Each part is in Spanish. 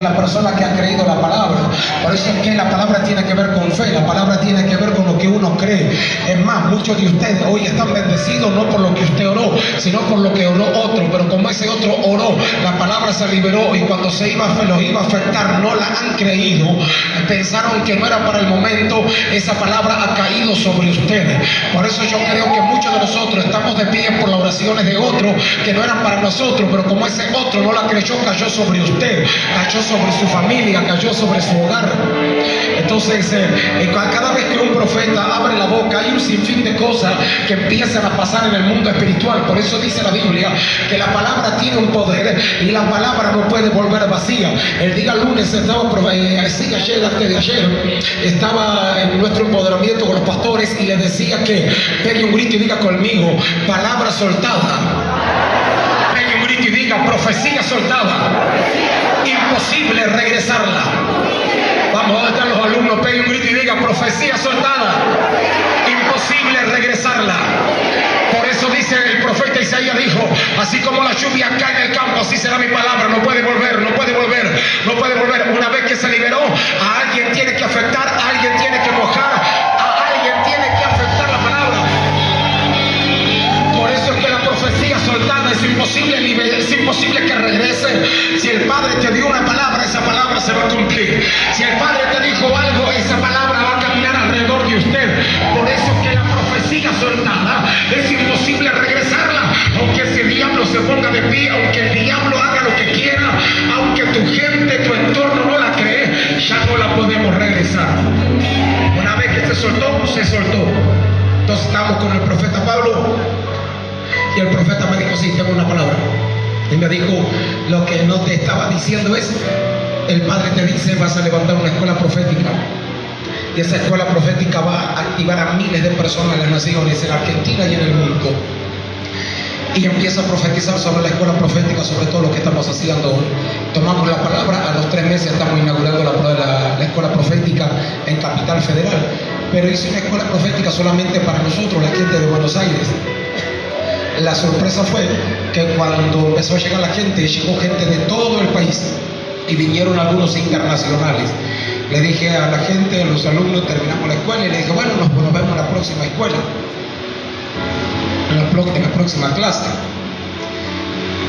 La persona que ha creído la palabra. Por eso es que la palabra tiene que ver con fe, la palabra tiene que ver con lo que uno cree. Es más, muchos de ustedes hoy están bendecidos no por lo que usted oró, sino por lo que oró otro. Pero como ese otro oró, la palabra se liberó y cuando los iba a afectar, no la han creído. Pensaron que no era para el momento. Esa palabra ha caído sobre ustedes. Por eso yo creo que muchos de nosotros estamos de pie por las oraciones de otros que no eran para nosotros, pero como ese otro no la creyó, cayó sobre usted, cayó sobre su familia, cayó sobre su hogar. Entonces cada vez que un profeta abre la boca hay un sinfín de cosas que empiezan a pasar en el mundo espiritual. Por eso dice la Biblia que la palabra tiene un poder y la palabra no puede volver vacía. El día lunes antes de ayer estaba en nuestro empoderamiento con los pastores y les decía que pegue un grito y diga conmigo: palabra soltada. Pegue un grito y diga: profecía soltada. Imposible regresarla. Vamos, ¿dónde están los alumnos? Pegue un grito y diga: profecía soltada. Imposible regresarla. Por eso dice el profeta Isaías, dijo: así como la lluvia cae en el campo, así será mi palabra. No puede volver, no puede volver, no puede volver. Una vez que se liberó, a alguien tiene que afectar, a alguien tiene que mojar, a alguien tiene que afectar la palabra. Por eso es que la profecía soltada es imposible que regrese. Si el Padre te dio una palabra, esa palabra se va a cumplir. Si el Padre te dijo algo, esa palabra va a caminar alrededor de usted. Por eso es que la profecía soltada es imposible regresarla. Aunque ese diablo se ponga de pie, aunque el diablo haga lo que quiera, aunque tu gente, tu entorno no la cree, ya no la podemos regresar. Una vez que se soltó, se soltó. Entonces estamos con el profeta Pablo y el profeta me dijo: sí, tengo una palabra. Y me dijo: lo que no te estaba diciendo es, el Padre te dice, vas a levantar una escuela profética. Y esa escuela profética va a activar a miles de personas en las naciones, en Argentina y en el mundo. Y empieza a profetizar sobre la escuela profética, sobre todo lo que estamos haciendo hoy. Tomamos la palabra, a los 3 meses estamos inaugurando la escuela profética en Capital Federal. Pero hice una escuela profética solamente para nosotros, la gente de Buenos Aires. La sorpresa fue que cuando empezó a llegar la gente, llegó gente de todo el país y vinieron algunos internacionales. Le dije a la gente, a los alumnos, terminamos la escuela y le dije: bueno, nos vemos en la próxima escuela, en la próxima clase.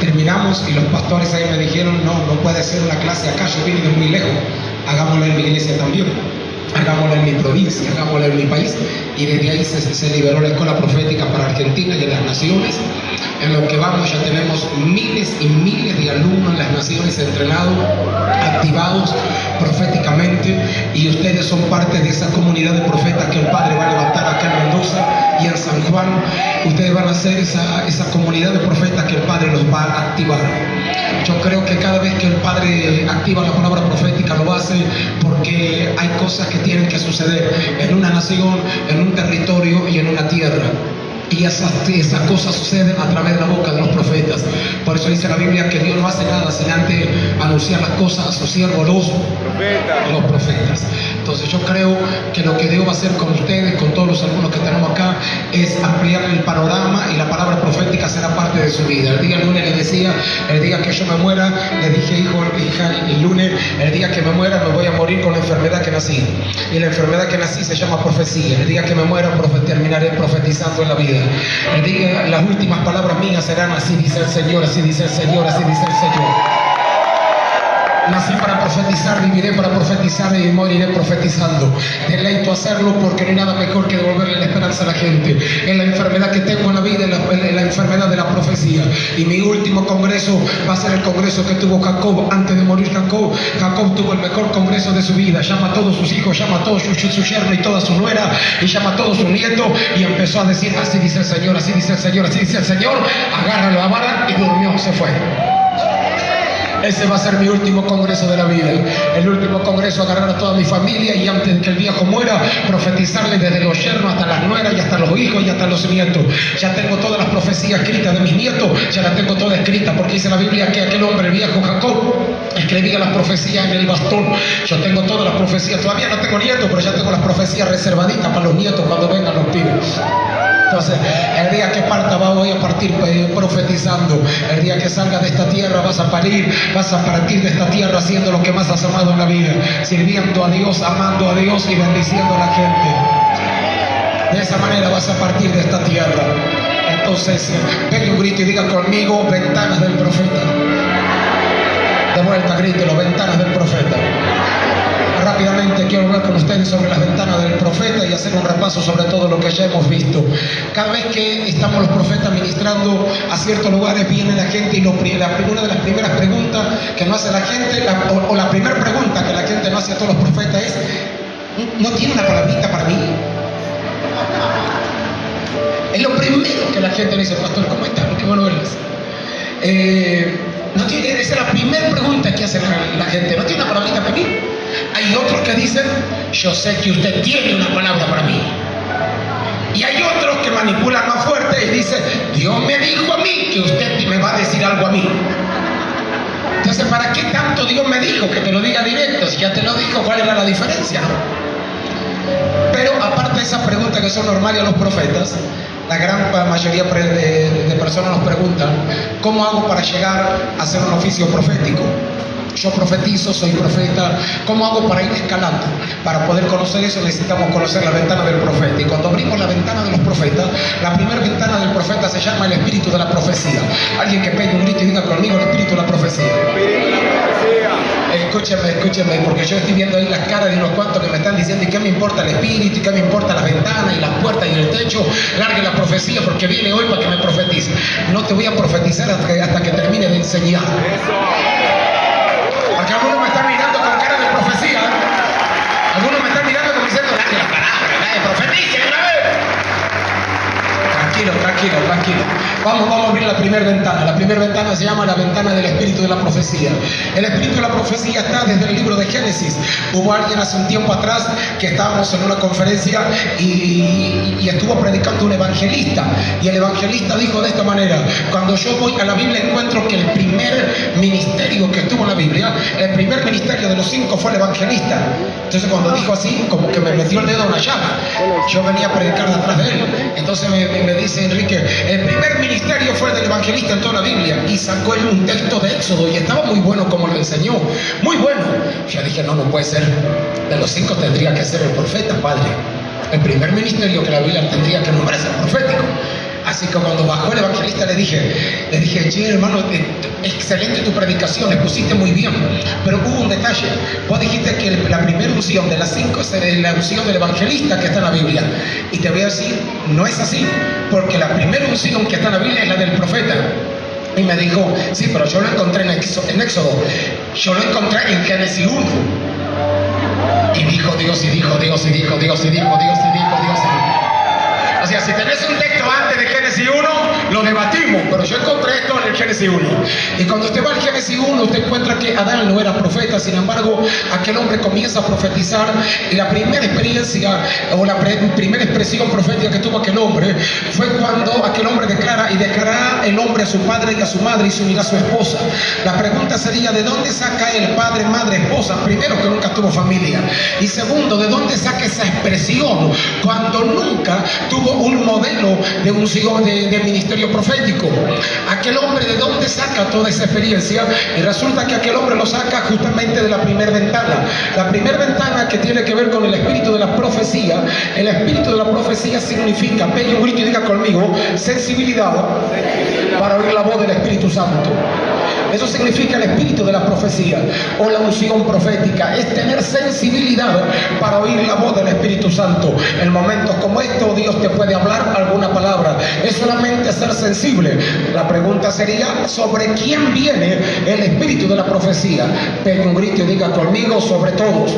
Terminamos y los pastores ahí me dijeron: no puede ser una clase acá, yo vine de muy lejos, hagámosla en mi iglesia también, hagámosla en mi provincia, hagámosla en mi país. Y desde ahí se liberó la escuela profética para Argentina y en las naciones. En lo que vamos ya tenemos miles y miles de alumnos en las naciones entrenados, activados proféticamente, y ustedes son parte de esa comunidad de profetas que el Padre va a levantar acá en Mendoza y en San Juan. Ustedes van a ser esa comunidad de profetas que el Padre los va a activar. Yo creo que cada vez que el Padre activa la palabra profética lo hace porque hay cosas que tienen que suceder en una nación, en un territorio y en una tierra. Y esas cosas suceden a través de la boca de los profetas. Por eso dice la Biblia que Dios no hace nada sin antes anunciar las cosas a sus siervos, los profetas. Entonces yo creo que lo que Dios va a hacer con ustedes, con todos los alumnos que tenemos acá, es ampliar el panorama, y la palabra profética será parte de su vida. El día lunes les decía, el día que yo me muera, le dije: hija, el lunes, el día que me muera, me voy a morir con la enfermedad que nací. Y la enfermedad que nací se llama profecía. El día que me muera, terminaré profetizando en la vida. El día, las últimas palabras mías serán: así dice el Señor, así dice el Señor, así dice el Señor. Nací para profetizar, viviré para profetizar y moriré profetizando. Deleito hacerlo porque no hay nada mejor que devolverle la esperanza a la gente. En la enfermedad que tengo en la vida, en la enfermedad de la profecía. Y mi último congreso va a ser el congreso que tuvo Jacob. Antes de morir Jacob tuvo el mejor congreso de su vida. Llama a todos sus hijos, llama a todos su yerno y toda su nuera, y llama a todos sus nietos, y empezó a decir: así dice el Señor, así dice el Señor, así dice el Señor. Agarra la vara y durmió, se fue. Ese va a ser mi último congreso de la vida. El último congreso, agarrar a toda mi familia y antes de que el viejo muera, profetizarle desde los yernos hasta las nueras y hasta los hijos y hasta los nietos. Ya tengo todas las profecías escritas de mis nietos, ya las tengo todas escritas, porque dice la Biblia que aquel hombre, el viejo Jacob, escribía las profecías en el bastón. Yo tengo todas las profecías, todavía no tengo nietos, pero ya tengo las profecías reservaditas para los nietos cuando vengan los pibes. Entonces, el día que parta voy a partir profetizando. El día que salgas de esta tierra vas a partir de esta tierra haciendo lo que más has amado en la vida, sirviendo a Dios, amando a Dios y bendiciendo a la gente. De esa manera vas a partir de esta tierra. Entonces, pegue un grito y diga conmigo: ventanas del profeta. De vuelta, grítelo: ventanas del profeta. Rápidamente quiero hablar con ustedes sobre las ventanas del profeta y hacer un repaso sobre todo lo que ya hemos visto. Cada vez que estamos los profetas ministrando a ciertos lugares, viene la gente y una de las primeras preguntas que nos hace la gente, o la primera pregunta que la gente nos hace a todos los profetas es: ¿no tiene una palabrita para mí? Es lo primero que la gente le dice: pastor, ¿cómo estás? Qué bueno verles. Esa es la primera pregunta que hace la gente: ¿no tiene una palabrita para mí? Hay otros que dicen: yo sé que usted tiene una palabra para mí. Y hay otros que manipulan más fuerte y dicen: Dios me dijo a mí que usted me va a decir algo a mí. Entonces, ¿para qué tanto Dios me dijo? Que te lo diga directo. Si ya te lo dijo, ¿cuál era la diferencia? Pero aparte de esas preguntas que son normales a los profetas, la gran mayoría de personas nos preguntan: ¿cómo hago para llegar a hacer un oficio profético? Yo profetizo, soy profeta. ¿Cómo hago para ir escalando? Para poder conocer eso necesitamos conocer la ventana del profeta. Y cuando abrimos la ventana de los profetas, la primera ventana del profeta se llama el espíritu de la profecía. Alguien que pegue un grito y diga conmigo: el espíritu de la profecía. Escúcheme, porque yo estoy viendo ahí las caras de unos cuantos que me están diciendo: ¿y qué me importa el espíritu? ¿Y qué me importa las ventanas y las puertas y el techo? Largue la profecía porque viene hoy para que me profetice. No te voy a profetizar hasta que termine de enseñar. Porque algunos me están mirando con cara de profecía. Algunos me están mirando como diciendo: dale la palabra, profetice una vez. Tranquilo. Vamos a abrir la primera ventana. La primera ventana se llama la ventana del espíritu de la profecía. El espíritu de la profecía está desde el libro de Génesis. Hubo alguien hace un tiempo atrás que estábamos en una conferencia y estuvo predicando un evangelista. Y el evangelista dijo de esta manera: cuando yo voy a la Biblia encuentro que el primer ministerio que estuvo en la Biblia, el primer ministerio de los 5 fue el evangelista. Entonces cuando dijo así, como que me metió el dedo en la llaga. Yo venía a predicar detrás de él. Entonces me dice Enrique: el primer ministerio fue del evangelista en toda la Biblia. Y sacó él un texto de Éxodo y estaba muy bueno como lo enseñó, muy bueno. Yo dije: no puede ser, de los 5 tendría que ser el profeta, padre. El primer ministerio que la Biblia tendría que nombrar es el profético. Así que cuando bajó el evangelista le dije: che, hermano, excelente tu predicación, pusiste muy bien, pero hubo un detalle. Vos dijiste que la primera unción de las 5 es la unción del evangelista que está en la Biblia. Y te voy a decir: no es así, porque la primera unción que está en la Biblia es la del profeta. Y me dijo: sí, pero yo lo encontré en Éxodo, yo lo encontré en Génesis 1. Y dijo Dios, y dijo. O sea, si tenés un texto antes de Génesis 1, lo debatimos, pero yo encontré esto en el Génesis 1. Y cuando usted va al Génesis 1, usted encuentra que Adán no era profeta. Sin embargo, aquel hombre comienza a profetizar, y la primera experiencia o la primera expresión profética que tuvo aquel hombre fue cuando aquel hombre declarará el hombre a su padre y a su madre y se unirá a su esposa. La pregunta sería: ¿de dónde saca el padre, madre, esposa? Primero, que nunca tuvo familia. Y segundo, ¿de dónde saca esa expresión cuando nunca tuvo un modelo de unción de ministerio profético? Aquel hombre, ¿de dónde saca toda esa experiencia? Y resulta que aquel hombre lo saca justamente de la primera ventana. La primera ventana que tiene que ver con el espíritu de la profecía. El espíritu de la profecía significa, pegue un grito y diga conmigo: sensibilidad para oír la voz del Espíritu Santo. Eso significa el espíritu de la profecía o la unción profética. Es tener sensibilidad para oír la voz del Espíritu Santo. En momentos como estos, Dios te puede hablar alguna palabra. Es solamente ser sensible. La pregunta sería: ¿sobre quién viene el espíritu de la profecía? Pegue un grito y diga conmigo: sobre todos.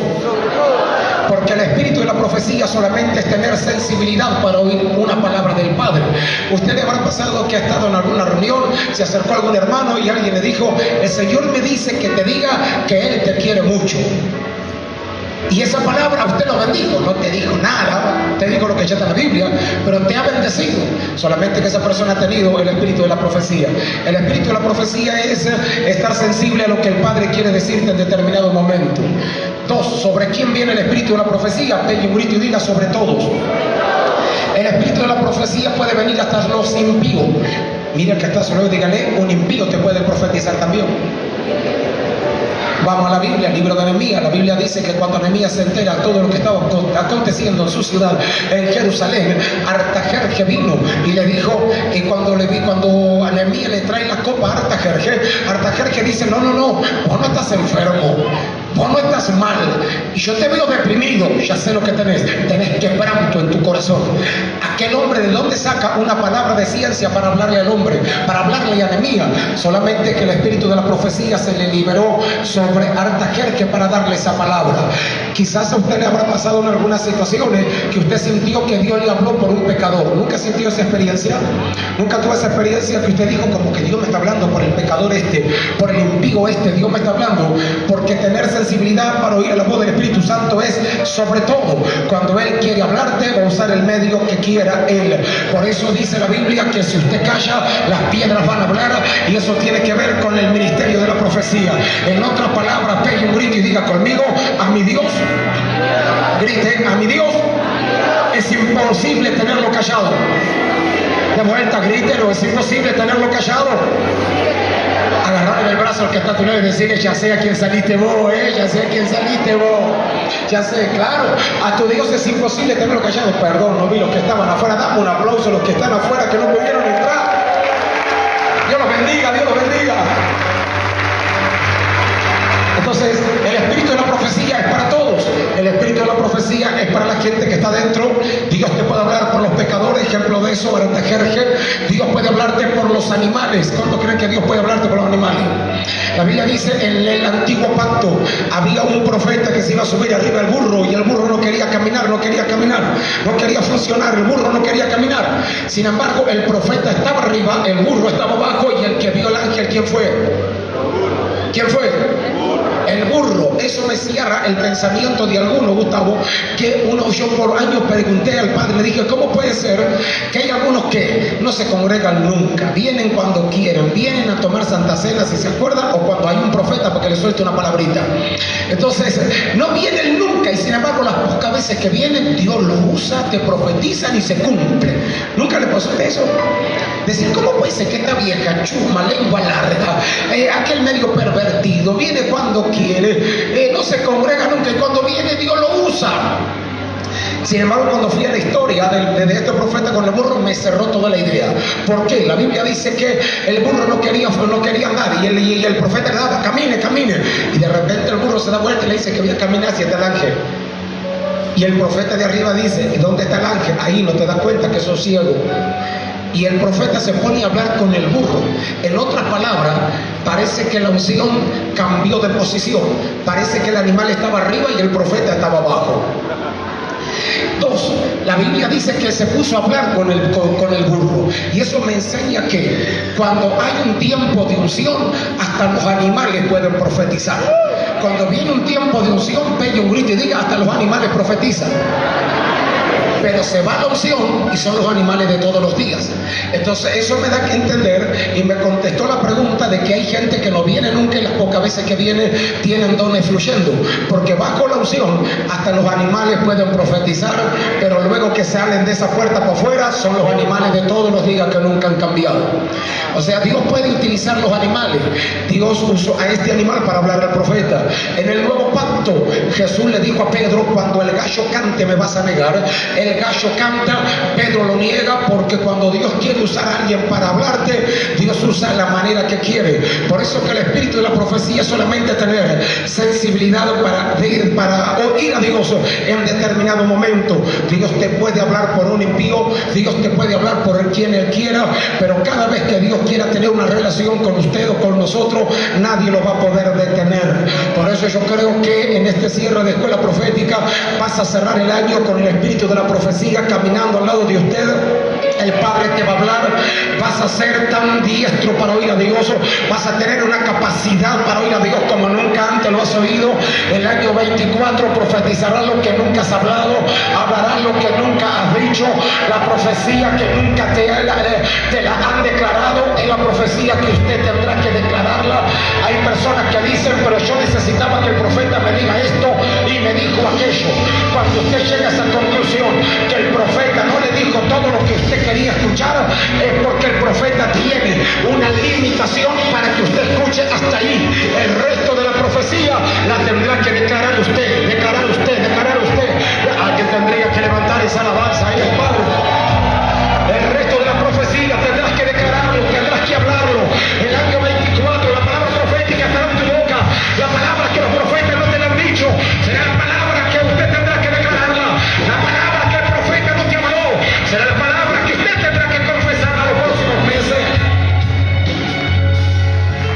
Porque el espíritu de la profecía solamente es tener sensibilidad para oír una palabra del Padre. Usted le habrá pasado que ha estado en alguna reunión, se acercó a algún hermano y alguien le dijo: el Señor me dice que te diga que Él te quiere mucho. Y esa palabra usted lo bendijo, no te dijo nada, te dijo lo que ya está en la Biblia, pero te ha bendecido. Solamente que esa persona ha tenido el espíritu de la profecía. El espíritu de la profecía es estar sensible a lo que el Padre quiere decirte en determinado momento. 2. ¿Sobre quién viene el espíritu de la profecía? Pegue un grito y diga: sobre todos. El espíritu de la profecía puede venir hasta los impíos. Mira que está solo, dígale, un impío te puede profetizar también. Vamos a la Biblia, el libro de Nehemías. La Biblia dice que cuando Nehemías se entera de todo lo que estaba aconteciendo en su ciudad, en Jerusalén, Artajerje vino y le dijo, y cuando a Nehemías le trae la copa a Artajerje dice, no, vos no estás enfermo, vos no estás mal, y yo te veo deprimido, ya sé lo que tenés quebranto en tu corazón. Aquel hombre, ¿de dónde saca una palabra de ciencia para hablarle al hombre, para hablarle a Nehemías? Solamente que el espíritu de la profecía se le liberó sobre Artajerje para darle esa palabra. Quizás a usted le habrá pasado en algunas situaciones que usted sintió que Dios le habló por un pecador. ¿Nunca sintió esa experiencia? ¿Nunca tuvo esa experiencia que usted dijo como que Dios me está hablando por el pecador por el impío Dios me está hablando? Porque tener sensibilidad para oír la voz del Espíritu Santo es, sobre todo, cuando Él quiere hablarte, va a usar el medio que quiera Él. Por eso dice la Biblia que si usted calla, las piedras van a hablar, y eso tiene que ver con el ministerio de la profecía. En otras palabras, pegue un grito y diga conmigo, a mi Dios, grite, a mi Dios es imposible tenerlo callado. De vuelta, grítelo, es imposible tenerlo callado. Agarrarle el brazo al que está a tu lado y decirle, ya sé a quién saliste vos, ya sé a quién saliste vos, ya sé, claro, a tu Dios es imposible tenerlo callado. Perdón, no vi los que estaban afuera, dame un aplauso a los que están afuera que no pudieron entrar. Dios los bendiga, Dios los bendiga. Entonces, el espíritu de la profecía es para todos. El espíritu de la profecía es para la gente que está dentro. Dios te puede hablar por los pecadores, ejemplo de eso, Artajerje. Dios puede hablarte por los animales. ¿Cuántos creen que Dios puede hablarte por los animales? La Biblia dice, en el antiguo pacto había un profeta que se iba a subir arriba del burro, y el burro no quería caminar, no quería funcionar, el burro no quería caminar. Sin embargo, el profeta estaba arriba, el burro estaba abajo, y el que vio al ángel, ¿quién fue? ¿Quién fue? El burro. Eso me cierra el pensamiento de algunos, Gustavo, que yo por años pregunté al Padre, le dije, ¿cómo puede ser que hay algunos que no se congregan nunca? Vienen cuando quieren, vienen a tomar Santa Cena si se acuerdan, o cuando hay un profeta porque le suelte una palabrita. Entonces, no vienen nunca, y sin embargo las pocas veces que vienen, Dios los usa, te profetizan y se cumple. ¿Nunca le pasó eso? Decir, ¿cómo puede ser que esta vieja chuma, lengua larga, aquel medio pervertido, viene cuando quiere, no se congrega nunca, y cuando viene Dios lo usa? Sin embargo, cuando fui a la historia de este profeta con el burro, me cerró toda la idea. ¿Por qué? La Biblia dice que el burro no quería andar, y el profeta le daba, camine, y de repente el burro se da vuelta y le dice que voy a caminar hacia el ángel. Y el profeta de arriba dice, ¿y dónde está el ángel? Ahí, no te das cuenta que sos ciego. Y el profeta se pone a hablar con el burro. En otras palabras, parece que la unción cambió de posición. Parece que el animal estaba arriba y el profeta estaba abajo. 2. La Biblia dice que se puso a hablar con el burro. Y eso me enseña que cuando hay un tiempo de unción, hasta los animales pueden profetizar. Cuando viene un tiempo de unción, pegue un grito y diga, hasta los animales profetizan. Pero se va la unción y son los animales de todos los días. Entonces eso me da que entender, y me contestó la pregunta de que hay gente que no viene nunca, y las pocas veces que viene tienen dones fluyendo, porque bajo la unción hasta los animales pueden profetizar, pero luego que salen de esa puerta para afuera son los animales de todos los días que nunca han cambiado. O sea, Dios puede utilizar los animales. Dios usó a este animal para hablar al profeta. En el nuevo pacto, Jesús le dijo a Pedro, cuando el gallo cante me vas a negar. El gallo canta, Pedro lo niega, porque cuando Dios quiere usar a alguien para hablarte, Dios usa la manera que quiere. Por eso que el espíritu de la profecía es solamente tener sensibilidad para oír a Dios en determinado momento. Dios te puede hablar por un impío, Dios te puede hablar por quien Él quiera, pero cada vez que Dios quiera tener una relación con usted o con nosotros, nadie lo va a poder detener. Por eso yo creo que en este cierre de escuela profética vas a cerrar el año con el espíritu de la profecía caminando al lado de usted. El Padre te va a hablar, vas a ser tan diestro para oír a Dios, vas a tener una capacidad para oír a Dios como nunca antes lo has oído. El año 24 profetizarás lo que nunca has hablado, hablarás lo que nunca has dicho. La profecía que nunca te la han declarado es la profecía que usted tendrá que declararla. Hay personas que dicen, pero yo necesitaba que el profeta me diga esto y me dijo aquello. Cuando usted llega a esa conclusión que el profeta no le dijo todo es porque el profeta tiene una limitación para que usted escuche hasta ahí. El resto de la profecía la tendrá que declarar usted, declarar usted, declarar usted. Alguien tendría que levantar esa alabanza ahí, hermano. El resto de la profecía tendrás que declararlo, tendrás que hablarlo. El año 24, la palabra profética estará en tu boca. La palabra que los profetas no te la han dicho será la palabra que usted tendrá que declararla. La palabra que el profeta no te habló será la palabra que usted tendrá que confesar a los próximos meses.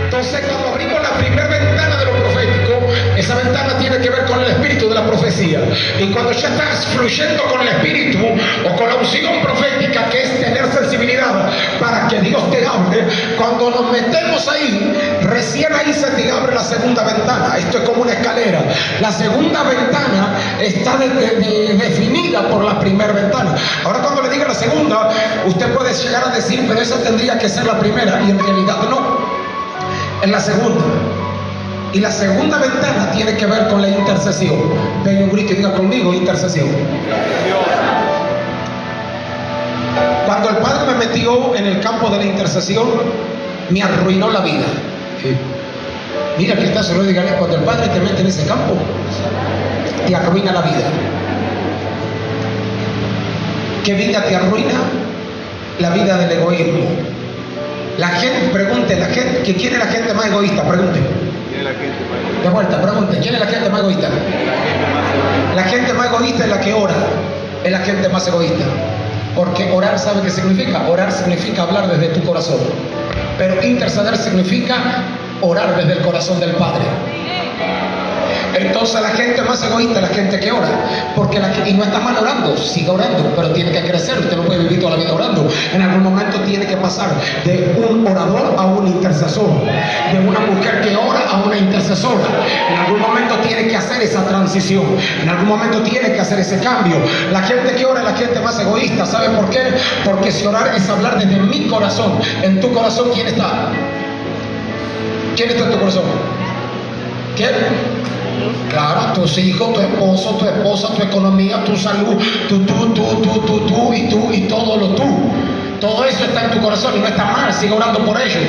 Entonces, cuando abrimos la primera ventana de lo profético, esa ventana tiene que ver con el espíritu de la profecía. Y cuando ya estás fluyendo con el espíritu o con la unción profética, que es tener sensibilidad para que Dios te hable, cuando nos metemos ahí, recién ahí se te abre la segunda ventana. Esto es como una escalera. La segunda ventana está definida por la primera ventana. Ahora, cuando le diga la segunda, usted puede llegar a decir, pero esa tendría que ser la primera, y en realidad no. En la segunda. Y la segunda ventana tiene que ver con la intercesión. Pegue un grito y diga conmigo: intercesión. Cuando el Padre me metió en el campo de la intercesión, me arruinó la vida. Mira que está solo, dígale: cuando el Padre te mete en ese campo, te arruina la vida. ¿Qué vida te arruina? La vida del egoísmo. La gente, pregunte, la gente, ¿quién es la gente más egoísta? Pregunte. De vuelta, pregunte, ¿quién es la gente más egoísta? La gente más egoísta es la que ora, es la gente más egoísta. Porque orar, ¿sabe qué significa? Orar significa hablar desde tu corazón. Pero interceder significa orar desde el corazón del Padre. Entonces la gente más egoísta es la gente que ora, porque y no está mal orando, siga orando, pero tiene que crecer. Usted no puede vivir toda la vida orando. En algún momento tiene que pasar de un orador a un intercesor, de una mujer que ora a una intercesora. En algún momento tiene que hacer esa transición, en algún momento tiene que hacer ese cambio. La gente que ora es la gente más egoísta. ¿Sabe por qué? Porque si orar es hablar desde mi corazón. En tu corazón, ¿quién está? ¿Quién está en tu corazón? ¿Quién? Claro, tus hijos, tu esposo, tu esposa, tu economía, tu salud, tú y todo lo tú. Todo eso está en tu corazón y no está mal, sigue orando por ellos.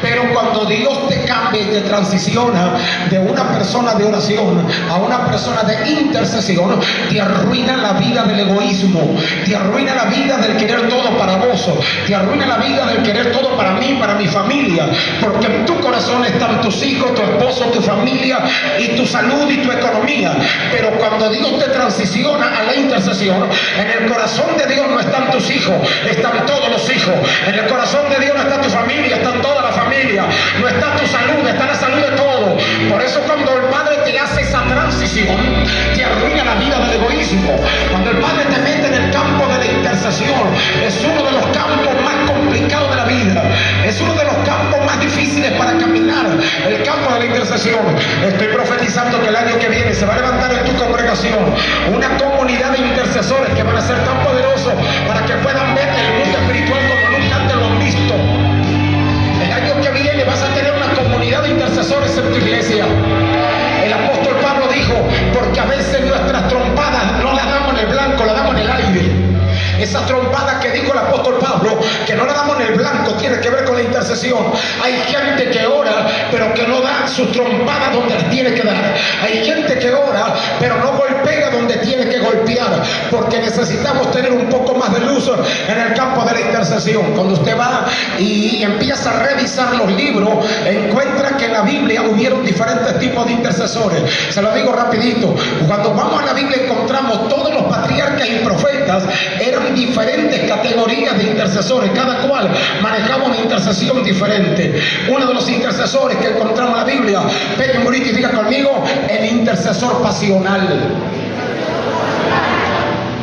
Pero cuando Dios te cambia y te transiciona de una persona de oración a una persona de intercesión, te arruina la vida del egoísmo, te arruina la vida del querer todo para vos, te arruina la vida del querer todo para mí, para mi familia, porque en tu corazón están tus hijos, tu esposo, tu familia y tu salud y tu economía. Pero cuando Dios te transiciona a la intercesión, en el corazón de Dios no están tus hijos, están todos los hijos. En el corazón de Dios no está tu familia, está toda la familia. No está tu salud, está la salud de todo. Por eso cuando el Padre te hace esa transición, te arruina la vida del egoísmo. Cuando el Padre te mete en el campo de la intercesión, es uno de los campos más complicados de la vida. Es uno de los campos más difíciles para caminar. El campo de la intercesión. Estoy profetizando que el año que viene se va a levantar en tu congregación una comunidad de intercesores que van a ser tan poderosos para que puedan ver el mundo espiritual como nunca antes lo han visto. El año que viene vas a tener una comunidad de intercesores en tu iglesia. El apóstol Pablo dijo: porque a veces nuestras trompadas no las damos en el blanco, las damos en el aire. Esa trompada que dijo el apóstol Pablo, que no la damos en el blanco, tiene que ver con la intercesión. Hay gente que ora, pero que no da sus trompadas donde las tiene que dar. Hay gente que ora, pero no golpea donde tiene que golpear, porque necesitamos tener un poco más de luz en el campo de la intercesión. Cuando usted va y empieza a revisar los libros, encuentra que en la Biblia hubieron diferentes tipos de intercesores. Se lo digo rapidito. Cuando vamos a la Biblia encontramos todos los patriarcas y profetas eran diferentes categorías de intercesores, cada cual manejaba una intercesión diferente. Uno de los intercesores que encontramos en la Biblia, pegue un grito y diga conmigo: el intercesor pasional.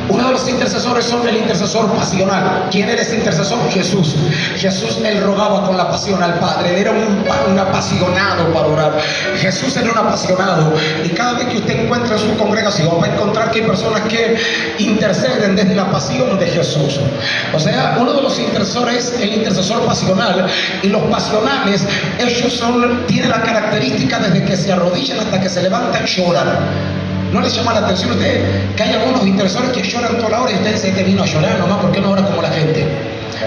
Uno de los intercesores son el intercesor pasional. ¿Quién era ese intercesor? Jesús. Jesús, él rogaba con la pasión al Padre. Él era un apasionado para orar. Jesús era un apasionado. Y cada vez que usted encuentra en su congregación, va a encontrar que hay personas que interceden desde la pasión de Jesús. O sea, uno de los intercesores es el intercesor pasional. Y los pasionales, ellos tienen la característica desde que se arrodillan hasta que se levantan, lloran. ¿No les llama la atención a usted que hay algunos intercesores que lloran toda la hora y usted dice: este vino a llorar nomás, ¿por qué no ora como la gente?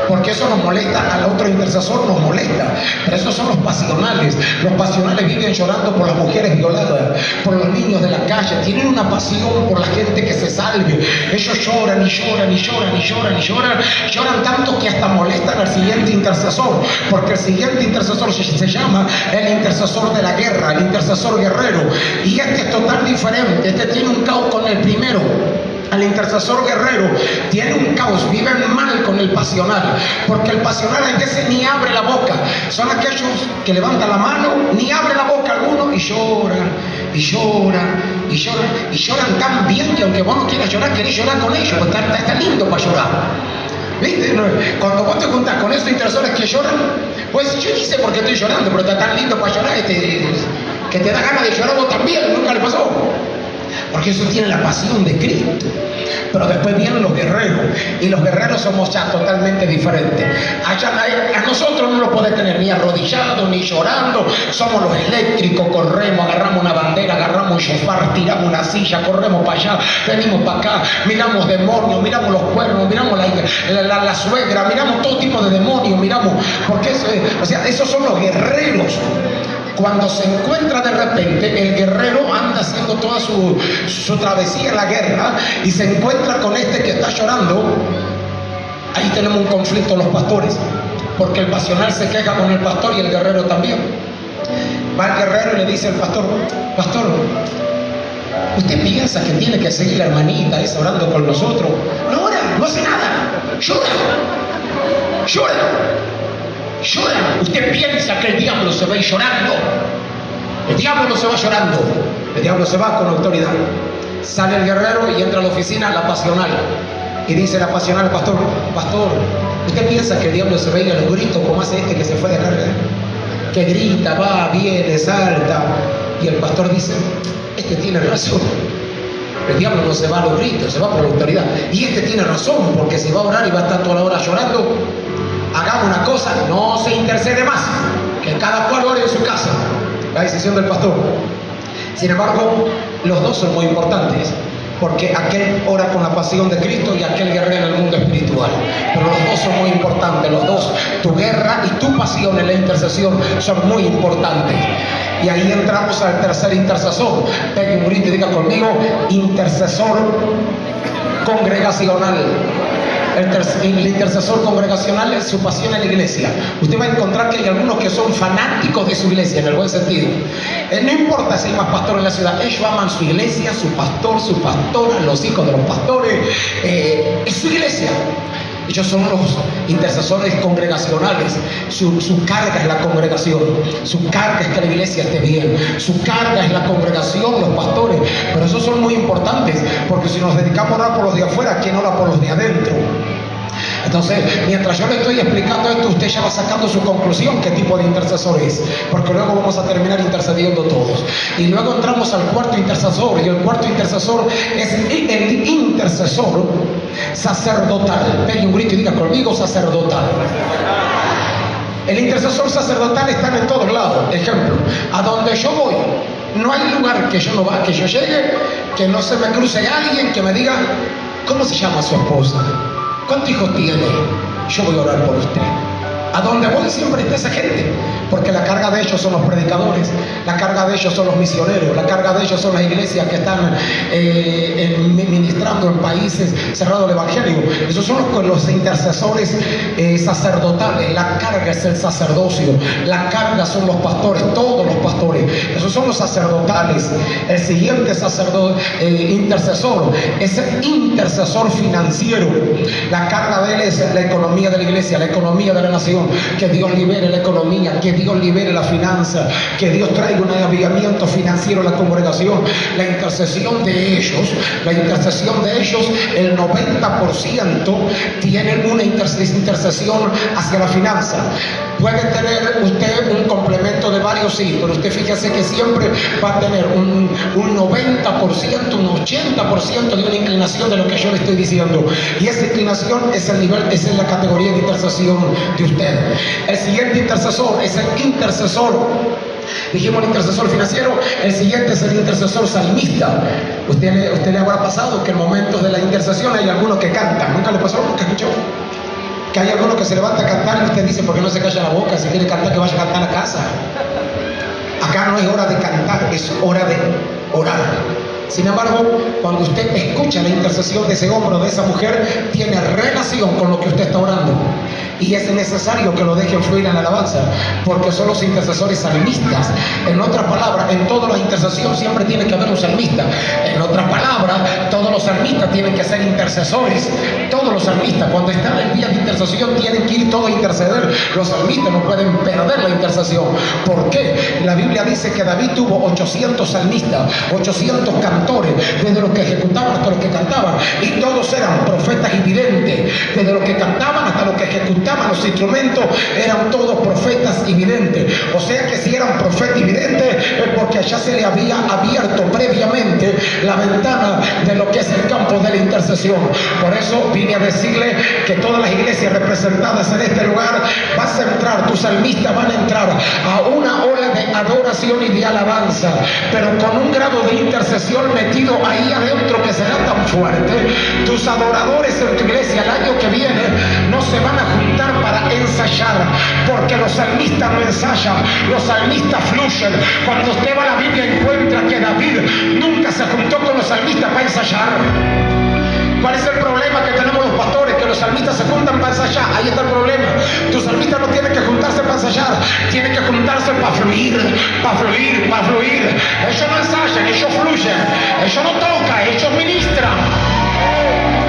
porque eso nos molesta, al otro intercesor nos molesta, pero esos son los pasionales. Los pasionales viven llorando por las mujeres violadas, por los niños de la calle, tienen una pasión por la gente que se salve. Ellos lloran y lloran y lloran y lloran y lloran tanto que hasta molestan al siguiente intercesor, porque el siguiente intercesor se llama el intercesor de la guerra, el intercesor guerrero, y este es total diferente. Este tiene un caos con el primero. El intercesor guerrero tiene un caos, viven mal con el pasional, porque el pasional a veces ni abre la boca. Son aquellos que levantan la mano, ni abre la boca alguno y lloran y lloran y lloran y lloran tan bien que aunque vos no quieras llorar, querés llorar con ellos, porque está lindo para llorar. ¿Viste? Cuando vos te juntas con esos intercesores que lloran, pues yo ni sé por qué estoy llorando, pero está tan lindo para llorar que te da ganas de llorar vos también. Nunca le pasó, porque eso tiene la pasión de Cristo. Pero después vienen los guerreros, y los guerreros somos ya totalmente diferentes. A nosotros no lo puede tener ni arrodillado ni llorando. Somos los eléctricos, corremos, agarramos una bandera, agarramos un shofar, tiramos una silla, corremos para allá, venimos para acá, miramos demonios, miramos los cuernos, miramos la suegra, miramos todo tipo de demonios, miramos, porque esos son los guerreros. Cuando se encuentra de repente, el guerrero anda haciendo toda su travesía en la guerra y se encuentra con este que está llorando. Ahí tenemos un conflicto los pastores, porque el pasional se queja con el pastor y el guerrero también. Va el guerrero y le dice al pastor: pastor, ¿usted piensa que tiene que seguir la hermanita esa orando con nosotros? No ora, no hace nada, llora. Usted piensa que el diablo se va a ir llorando. El diablo se va llorando. El diablo se va con autoridad. Sale el guerrero y entra a la oficina la pasional. Y dice la pasional: pastor, ¿usted piensa que el diablo se va a ir a los gritos como hace este que se fue de carga? Que grita, va, viene, salta. Y el pastor dice: este tiene razón. El diablo no se va a los gritos, se va por la autoridad. Y este tiene razón, porque si va a orar y va a estar toda la hora llorando, hagamos una cosa, no se intercede más, que cada cual ore en su casa. La decisión del pastor. Sin embargo, los dos son muy importantes, porque aquel ora con la pasión de Cristo y aquel guerrera en el mundo espiritual. Pero los dos son muy importantes, los dos, tu guerra y tu pasión en la intercesión son muy importantes. Y ahí entramos al tercer intercesor. Pegue un grito y diga conmigo: intercesor congregacional. El intercesor congregacional es su pasión en la iglesia. Usted va a encontrar que hay algunos que son fanáticos de su iglesia, en el buen sentido. No importa si hay más pastor en la ciudad, ellos aman su iglesia, su pastor, su pastora, los hijos de los pastores, es su iglesia. Ellos son los intercesores congregacionales. Su carga es la congregación, su carga es que la iglesia esté bien, su carga es la congregación, los pastores. Pero esos son muy importantes, porque si nos dedicamos a orar por los de afuera, ¿quién ora por los de adentro? Entonces, mientras yo le estoy explicando esto, usted ya va sacando su conclusión qué tipo de intercesor es, porque luego vamos a terminar intercediendo todos. Y luego entramos al cuarto intercesor, y el cuarto intercesor es el intercesor sacerdotal. Pegue un grito y diga conmigo: sacerdotal. El intercesor sacerdotal está en todos lados. Ejemplo, a donde yo voy, no hay lugar que yo llegue, que no se me cruce alguien que me diga: ¿cómo se llama su esposa? ¿Cuántos hijos tiene? Yo voy a orar por usted. A donde voy siempre está esa gente, porque la carga de ellos son los predicadores, la carga de ellos son los misioneros, la carga de ellos son las iglesias que están ministrando en países cerrados el evangelio. Esos son los intercesores sacerdotales. La carga es el sacerdocio, la carga son los pastores, todos los pastores. Esos son los sacerdotales. El siguiente intercesor es el intercesor financiero. La carga de él es la economía de la iglesia, la economía de la nación. Que Dios libere la economía, que Dios libere la finanza, que Dios traiga un avivamiento financiero a la congregación. La intercesión de ellos, el 90% tienen una intercesión hacia la finanza. Puede tener usted un complemento de varios, sí, pero usted fíjese que siempre va a tener un 90%, un 80% de una inclinación de lo que yo le estoy diciendo. Y esa inclinación es el nivel, esa es la categoría de intercesión de usted. El siguiente intercesor es el intercesor. Dijimos el intercesor financiero, el siguiente es el intercesor salmista. Usted le habrá pasado que en momentos de la intercesión hay algunos que cantan. ¿Nunca le pasó? ¿Nunca escuchó? Que hay alguno que se levanta a cantar y usted dice, ¿por qué no se calla la boca? Si quiere cantar, que vaya a cantar a casa. Acá no es hora de cantar, es hora de orar. Sin embargo, cuando usted escucha la intercesión de ese hombre o de esa mujer, tiene relación con lo que usted está orando. Y es necesario que lo dejen fluir en la alabanza, porque son los intercesores salmistas. En otras palabras, en toda la intercesión siempre tiene que haber un salmista. En otras palabras, todos los salmistas tienen que ser intercesores. Todos los salmistas, cuando están en día de intercesión, tienen que ir todos a interceder. Los salmistas no pueden perder la intercesión. ¿Por qué? La Biblia dice que David tuvo 800 salmistas, 800 cantores, desde los que ejecutaban hasta los que cantaban, y todos eran profetas y videntes. Desde los que cantaban hasta los que ejecutaban los instrumentos, eran todos profetas y videntes. O sea que si eran profetas y videntes, es porque allá se le había abierto previamente la ventana de lo que es el campo de la intercesión. Por eso vine a decirle que todas las iglesias representadas en este lugar, vas a entrar, tus salmistas van a entrar a una hora de adoración y de alabanza, pero con un grado de intercesión metido ahí adentro que será tan fuerte. Tus adoradores en tu iglesia el año que viene no se van a juntar para ensayar, porque los salmistas no ensayan, los salmistas fluyen. Cuando usted va a la Biblia encuentra que David nunca se juntó con los salmistas para ensayar. ¿Cuál es el problema que tenemos los pastores? Que los salmistas se juntan para ensayar. Ahí está el problema. Tus salmistas no tienen que juntarse para ensayar, tienen que juntarse para fluir, para fluir, para fluir. Ellos no ensayan, ellos fluyen. Ellos no tocan, ellos ministran.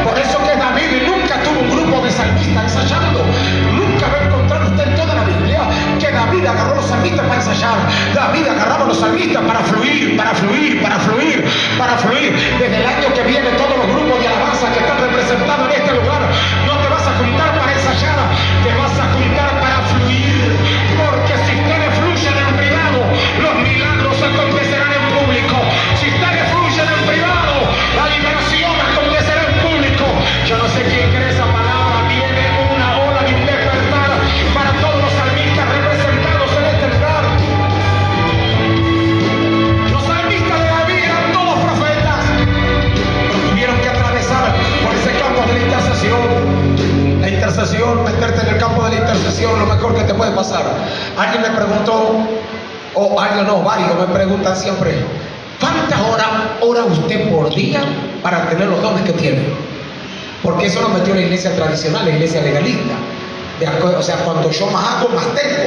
Por eso que David nunca tuvo un grupo de salmistas ensayando. Nunca va a encontrar usted en toda la Biblia que David agarró a los salmistas para ensayar. David agarraba a los salmistas para fluir, para fluir, para fluir, para fluir. Desde el año que viene todos los grupos de alabanza que están representados en este lugar, no te vas a juntar para ensayar, te vas a juntar para fluir. Porque si ustedes fluyen en privado, los milagros acontecerán en público. Si ustedes fluyen en privado, la liberación acontecerá en público. Yo no sé quién cree esa palabra. Viene una ola de despertar para todos los salmistas representados en este lugar. Los salmistas de David eran todos profetas, pero tuvieron que atravesar por ese campo de la intercesión. La intercesión, meterte en el campo de la intercesión, lo mejor que te puede pasar. Alguien me preguntó, o alguien no, varios me preguntan siempre, ¿cuántas horas ora usted por día para tener los dones que tiene? Porque eso nos metió la iglesia tradicional, la iglesia legalista. O sea, cuando yo más hago, más tengo.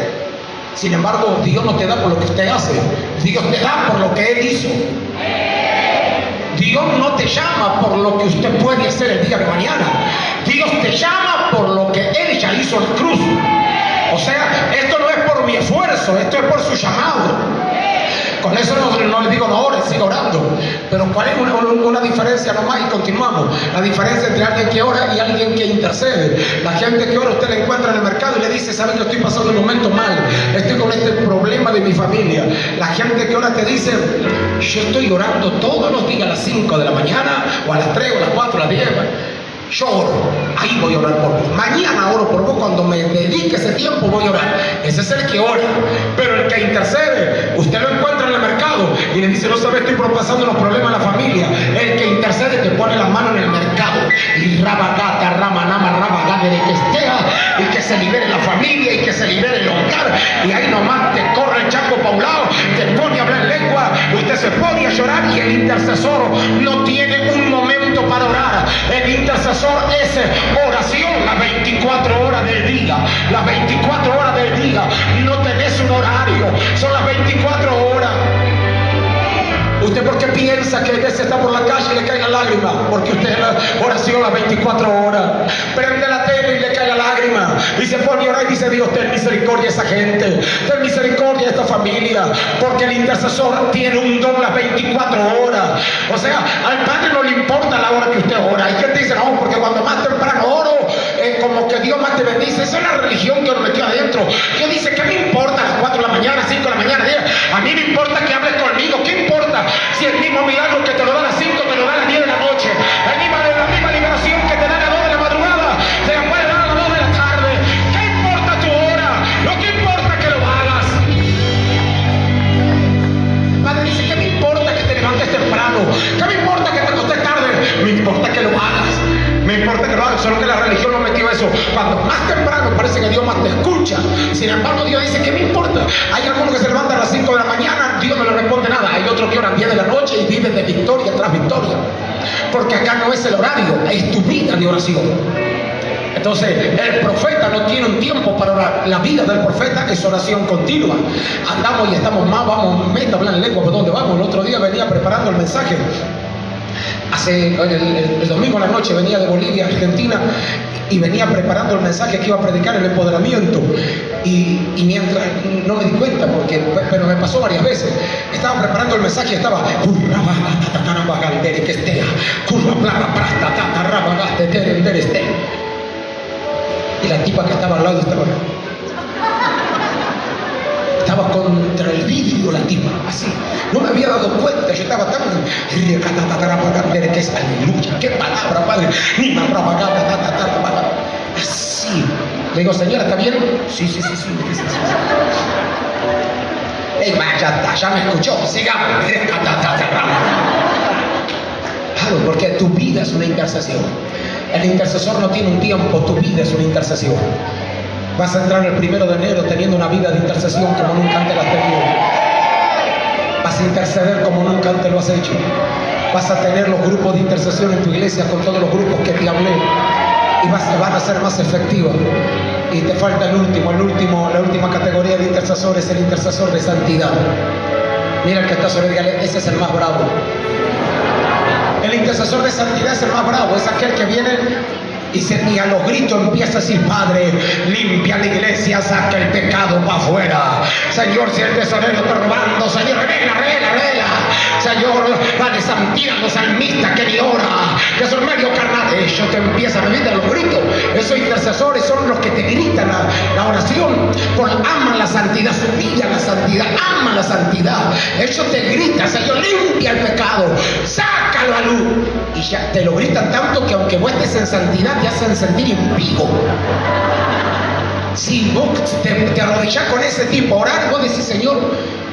Sin embargo, Dios no te da por lo que usted hace, Dios te da por lo que Él hizo. Dios no te llama por lo que usted puede hacer el día de mañana. Dios te llama por lo que Él ya hizo en la cruz. O sea, esto no es por mi esfuerzo, esto es por su llamado. Con eso no les digo no ores, sigo orando. Pero ¿cuál es una diferencia nomás? Y continuamos. La diferencia entre alguien que ora y alguien que intercede. La gente que ora usted la encuentra en el mercado y le dice, ¿sabe que estoy pasando un momento mal? Estoy con este problema de mi familia. La gente que ora te dice, yo estoy orando todos los días a las 5 de la mañana, o a las 3, o a las 4, a las 10. Yo oro, ahí voy a orar por vos. Mañana oro por vos, cuando me dedique ese tiempo voy a orar. Ese es el que ora. Pero el que intercede, usted lo encuentra en el mercado y le dice, no sabes, estoy pasando los problemas en la familia. El que intercede te pone la mano en el mercado y rabagata, ramanama, rabagata, de que esté, y que se libere la familia y que se libere el hogar. Y ahí nomás te corre el chaco para un lado, te pone a hablar lengua, usted se pone a llorar y el intercesor no tiene un momento para orar. El intercesor es oración las 24 horas del día. Las 24 horas del día. No tenés un horario, son las 24 horas. ¿Usted por qué piensa que a veces está por la calle y le cae la lágrima? Porque usted es la oración las 24 horas. Prende la tele y le cae la lágrima. Y se pone a orar y dice, Dios, ten misericordia a esa gente. Ten misericordia a esta familia. Porque el intercesor tiene un don las 24 horas. O sea, al Padre no le importa la hora que usted ora. Hay gente que dice, no, porque cuando más temprano oro, como que Dios más te bendice. Esa es la religión que nos metió adentro. Dios dice, ¿qué me importa a las 4 de la mañana, 5 de la mañana, 10? A mí me importa que hables conmigo. ¿Qué importa si el mismo milagro que te lo da a las 5 te lo da a las 10 de la noche? La misma liberación que te da a las 2 de la madrugada te la puede dar a las 2 de la tarde. ¿Qué importa tu hora? Lo que importa es que lo hagas. El Padre dice, ¿qué me importa que te levantes temprano? ¿Qué me importa que te acostes tarde? Me importa que lo hagas. Me importa que lo hagas, solo que la religión no metió eso. Cuando más temprano parece que Dios más te escucha. Sin embargo, Dios dice, ¿qué me importa? Hay algunos que se levantan a las 5 de la mañana, Dios no le responde nada. Hay otros que oran 10 de la noche y viven de victoria tras victoria. Porque acá no es el horario, es tu vida de oración. Entonces, el profeta no tiene un tiempo para orar. La vida del profeta es oración continua. Andamos y estamos más, vamos, meta, hablar en lengua, ¿por dónde vamos? El otro día venía preparando el mensaje. El domingo en la noche venía de Bolivia, Argentina, y venía preparando el mensaje que iba a predicar, el empoderamiento. Y mientras, no me di cuenta, pero me pasó varias veces. Estaba preparando el mensaje y estaba y la tipa que estaba al lado estaba contra el vidrio, la tipa, así. No me había dado cuenta, yo estaba tan... que es aleluya, qué palabra, padre. Así. Le digo, señora, ¿está bien? Sí. Ey, ya me escuchó, sigamos. Claro, porque tu vida es una intercesión. El intercesor no tiene un tiempo, tu vida es una intercesión. Vas a entrar el 1 de enero teniendo una vida de intercesión como nunca antes la has tenido. Vas a interceder como nunca antes lo has hecho. Vas a tener los grupos de intercesión en tu iglesia con todos los grupos que te hablé. Y van a ser más efectivos. Y te falta la última categoría de intercesor es el intercesor de santidad. Mira el que está sobre él, ese es el más bravo. El intercesor de santidad es el más bravo, es aquel que viene y a los gritos empieza a decir, Padre, limpia la iglesia, saca el pecado para afuera. Señor, si el tesorero está robando, Señor, revela. Señor, va de santidad los salmistas que ni ora, que son medio carnal. Ellos te empiezan a vivir a los gritos. Esos intercesores son los que te gritan la oración, porque aman la santidad, su vida la santidad, aman la santidad. Ellos te gritan, Señor, limpia el pecado, sácalo a luz. Y ya te lo gritan tanto que aunque vos estés en santidad, te hacen sentir impío. Si vos te arrodillás con ese tipo a orar, vos decís, Señor,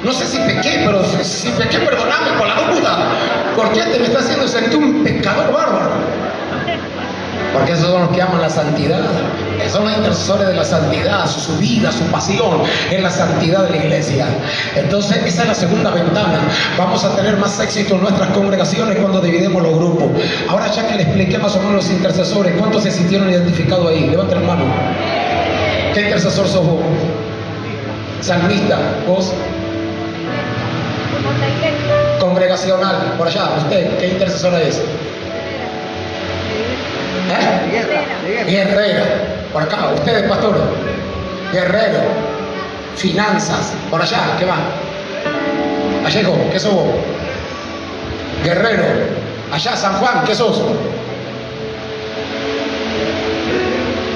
no sé si pequé, pero si pequé, perdoname por la duda. ¿Por qué te me está haciendo sentir un pecador bárbaro? Porque esos son los que aman la santidad. Son los intercesores de la santidad. Su vida, su pasión es la santidad de la iglesia. Entonces, esa es la segunda ventana. Vamos a tener más éxito en nuestras congregaciones cuando dividimos los grupos. Ahora, ya que le expliqué más o menos los intercesores, ¿cuántos se sintieron identificados ahí? Levanten la mano. ¿Qué intercesor sos vos? Salmista, ¿vos? Congregacional, por allá, ¿usted qué intercesora es? Guerrera, por acá, ustedes, pastor. Guerrero, finanzas, por allá, ¿qué va? Vallejo, ¿qué sos vos? Guerrero, allá San Juan, ¿qué sos?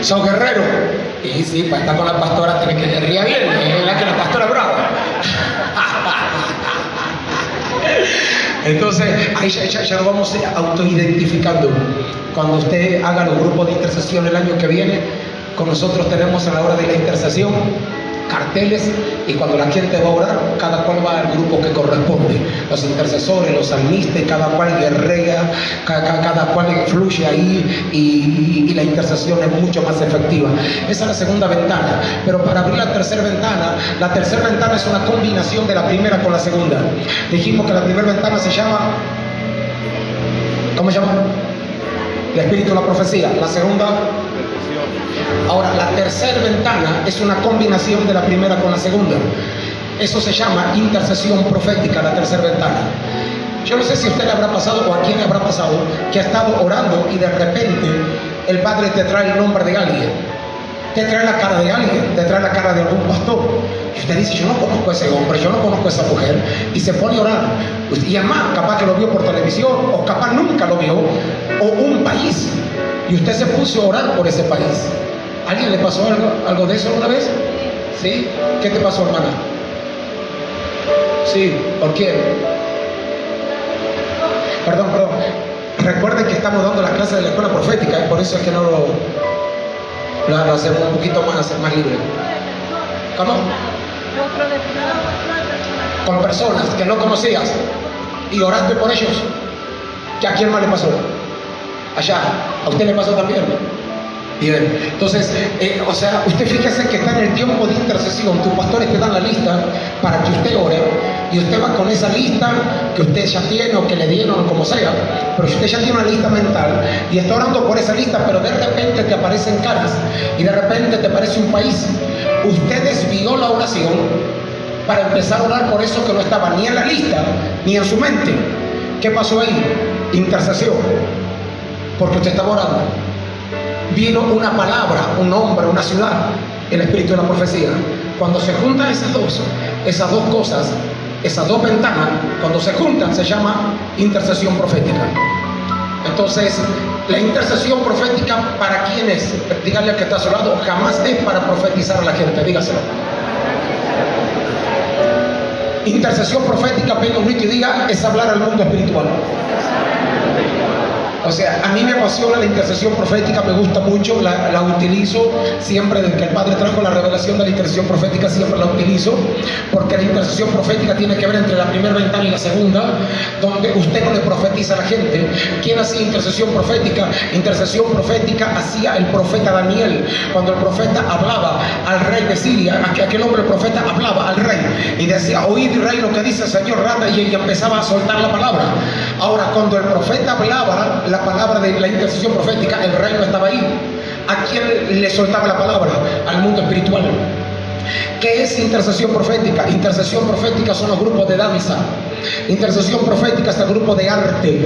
¿Sos guerrero? Y sí, para estar con la pastora tenés que ría bien, es la que la pastora es brava. Entonces, ahí ya lo vamos autoidentificando. Cuando usted haga los grupos de intercesión el año que viene, con nosotros tenemos a la hora de la intercesión carteles, y cuando la gente va a orar, cada cual va al grupo que corresponde. Los intercesores, los salmistas, cada cual guerrea, cada cual fluye ahí, y la intercesión es mucho más efectiva. Esa es la segunda ventana. Pero para abrir la tercera ventana es una combinación de la primera con la segunda. Dijimos que la primera ventana se llama, ¿cómo se llama? El espíritu de la profecía. La segunda. Ahora, la tercera ventana es una combinación de la primera con la segunda. Eso se llama intercesión profética, la tercera ventana. Yo no sé si a usted le habrá pasado o a quién le habrá pasado que ha estado orando y de repente el Padre te trae el nombre de alguien, te trae la cara de alguien, te trae la cara de algún pastor. Y usted dice, yo no conozco a ese hombre, yo no conozco a esa mujer, y se pone a orar. Y además, capaz que lo vio por televisión, o capaz nunca lo vio, o un país, y usted se puso a orar por ese país. ¿Alguien le pasó algo de eso alguna vez? ¿Sí? ¿Qué te pasó, hermana? Sí, ¿por quién? Perdón. Recuerden que estamos dando la clase de la escuela profética, y por eso es que no lo hacemos un poquito más libre. ¿Cómo? Con personas que no conocías y oraste por ellos. ¿Que a quién más le pasó? Allá, ¿A usted le pasó también? Bien, entonces, usted fíjese que está en el tiempo de intercesión. Tus pastores te dan la lista para que usted ore, y usted va con esa lista que usted ya tiene o que le dieron o como sea, pero usted ya tiene una lista mental y está orando por esa lista, pero de repente te aparecen caras y de repente te aparece un país. Usted desvió la oración para empezar a orar por eso que no estaba ni en la lista ni en su mente. ¿Qué pasó ahí? Intercesión, porque usted estaba orando. Vino una palabra, un nombre, una ciudad, el espíritu de la profecía. Cuando se juntan esas dos cosas, esas dos ventanas, cuando se juntan, se llama intercesión profética. Entonces, la intercesión profética, ¿para quién es? Dígale al que está a su lado, jamás es para profetizar a la gente, dígaselo. Intercesión profética, pega un grito y diga, es hablar al mundo espiritual. O sea, a mí me apasiona la intercesión profética, me gusta mucho, la utilizo siempre. Desde que el Padre trajo la revelación de la intercesión profética, siempre la utilizo, porque la intercesión profética tiene que ver entre la primera ventana y la segunda, donde usted no le profetiza a la gente. ¿Quién hacía intercesión profética? Intercesión profética hacía el profeta Daniel, cuando el profeta hablaba al rey de Siria. Aquel hombre, el profeta, hablaba al rey y decía, oíd rey lo que dice el Señor, rada, y ella empezaba a soltar la palabra. Ahora, cuando el profeta hablaba la palabra de la intercesión profética, el rey no estaba ahí. ¿A quién le soltaba la palabra? Al mundo espiritual. ¿Qué es intercesión profética? Intercesión profética son los grupos de danza. Intercesión profética es el grupo de arte.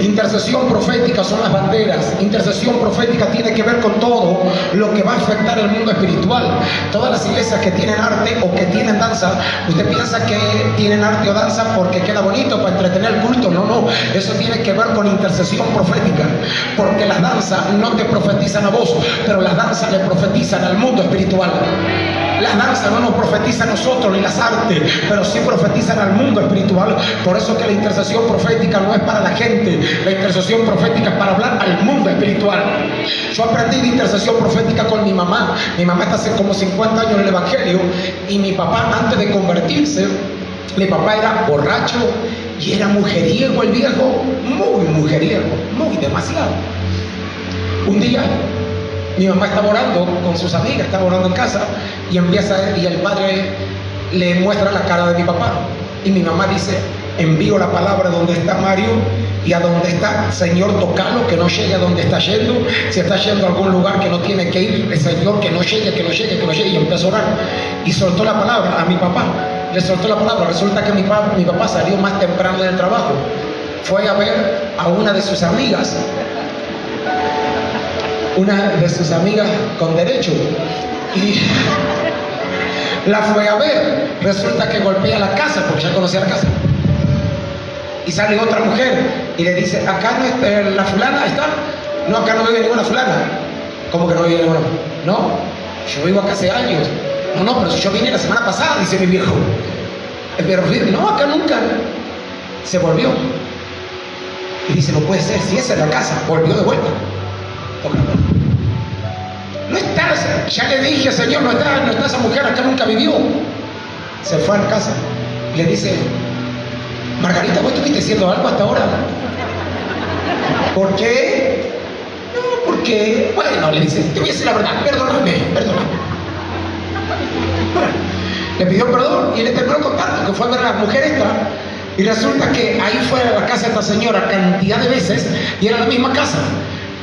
Intercesión profética son las banderas. Intercesión profética tiene que ver con todo lo que va a afectar el mundo espiritual. Todas las iglesias que tienen arte o que tienen danza, usted piensa que tienen arte o danza porque queda bonito para entretener el culto. No, eso tiene que ver con intercesión profética, porque las danzas no te profetizan a vos, pero las danzas le profetizan al mundo espiritual. Las danzas no nos profetizan a nosotros, ni las artes, pero sí profetizan al mundo espiritual. Por eso que la intercesión profética no es para la gente, la intercesión profética es para hablar al mundo espiritual. Yo aprendí de intercesión profética con mi mamá. Mi mamá está hace como 50 años en el Evangelio, y mi papá, antes de convertirse, mi papá era borracho y era mujeriego el viejo, muy mujeriego, muy demasiado. Un día mi mamá estaba orando con sus amigas, estaba orando en casa, y el padre le muestra la cara de mi papá, y mi mamá dice, envío la palabra donde está Mario, y a donde está, Señor, tocalo, que no llegue a donde está yendo. Si está yendo a algún lugar que no tiene que ir, el Señor, que no llegue, y empezó a orar, y soltó la palabra a mi papá, le soltó la palabra. Resulta que mi papá salió más temprano del trabajo, fue a ver a una de sus amigas con derecho, y la fue a ver. Resulta que golpea la casa, porque ya conocía la casa, y sale otra mujer y le dice, acá no está la fulana, ¿está? No, acá no vive ninguna fulana. ¿Cómo que no vive ninguna? No, yo vivo acá hace años. No, pero si yo vine la semana pasada, dice mi viejo. Pero no, acá nunca. Se volvió y dice, no puede ser, si esa es la casa. Volvió de vuelta. No está, ya le dije, Señor, no está esa mujer, acá nunca vivió. Se fue a la casa, le dice, Margarita, ¿vos estuviste haciendo algo hasta ahora? ¿Por qué? No, porque, bueno, le dice, te voy a decir la verdad, perdóname. Le pidió perdón y le terminó contando que fue a ver a la mujer esta. Y resulta que ahí fue a la casa de esta señora cantidad de veces y era la misma casa.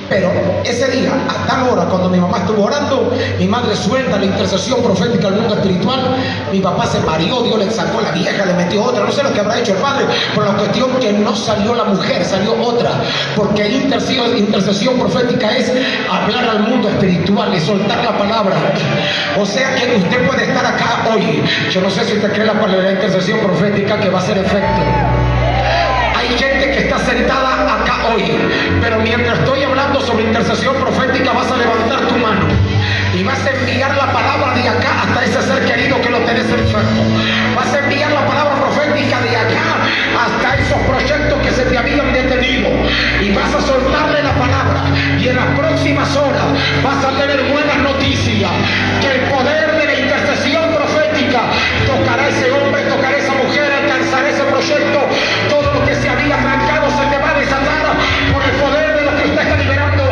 Pero ese día, a tal hora, cuando mi mamá estuvo orando, mi madre suelta la intercesión profética al mundo espiritual. Mi papá se mareó, Dios le sacó la vieja, le metió otra. No sé lo que habrá hecho el padre, por la cuestión que no salió la mujer, salió otra. Porque intercesión profética es hablar al mundo espiritual y soltar la palabra. O sea que usted puede estar acá hoy. Yo no sé si usted cree la intercesión profética que va a hacer efecto. Hay gente que está sentada acá hoy, pero mientras estoy hablando sobre intercesión profética, vas a levantar tu mano y vas a enviar la palabra de acá hasta ese ser querido que lo tenés enfermo. Vas a enviar la palabra profética de acá hasta esos proyectos que se te habían detenido, y vas a soltarle la palabra, y en las próximas horas vas a tener buenas noticias, que el poder de la intercesión profética tocará a ese hombre, tocará a esa mujer, alcanzará ese proyecto. Todo lo que se había arrancado se te va a desatar por el poder de lo que usted está liberando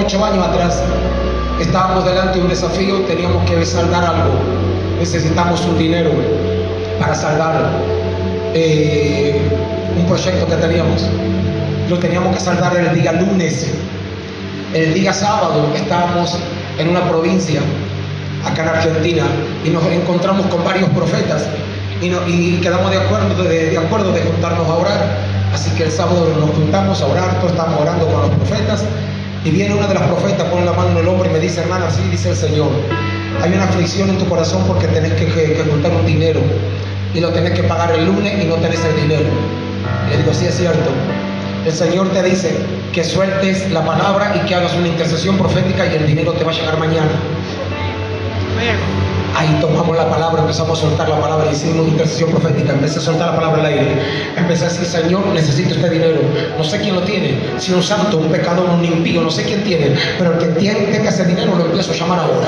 8 años atrás estábamos delante de un desafío, teníamos que saldar algo, necesitamos un dinero para saldar un proyecto que teníamos. Lo teníamos que saldar el día lunes. El día sábado estábamos en una provincia acá en Argentina y nos encontramos con varios profetas y quedamos de acuerdo de juntarnos a orar. Así que el sábado nos juntamos a orar, todos estamos orando con los profetas y viene una de las profetas, pone la mano en el hombro y me dice: hermana, así dice el Señor, hay una aflicción en tu corazón porque tenés que juntar un dinero y lo tenés que pagar el lunes y no tenés el dinero. Le digo: sí, es cierto. El Señor te dice que sueltes la palabra y que hagas una intercesión profética y el dinero te va a llegar mañana. Ahí tomamos la palabra, empezamos a soltar la palabra, hicimos intercesión profética, empecé a soltar la palabra al aire, empecé a decir: Señor, necesito este dinero, no sé quién lo tiene, si un santo, un pecador, un impío, no sé quién tiene, pero el que tenga ese dinero lo empiezo a llamar ahora.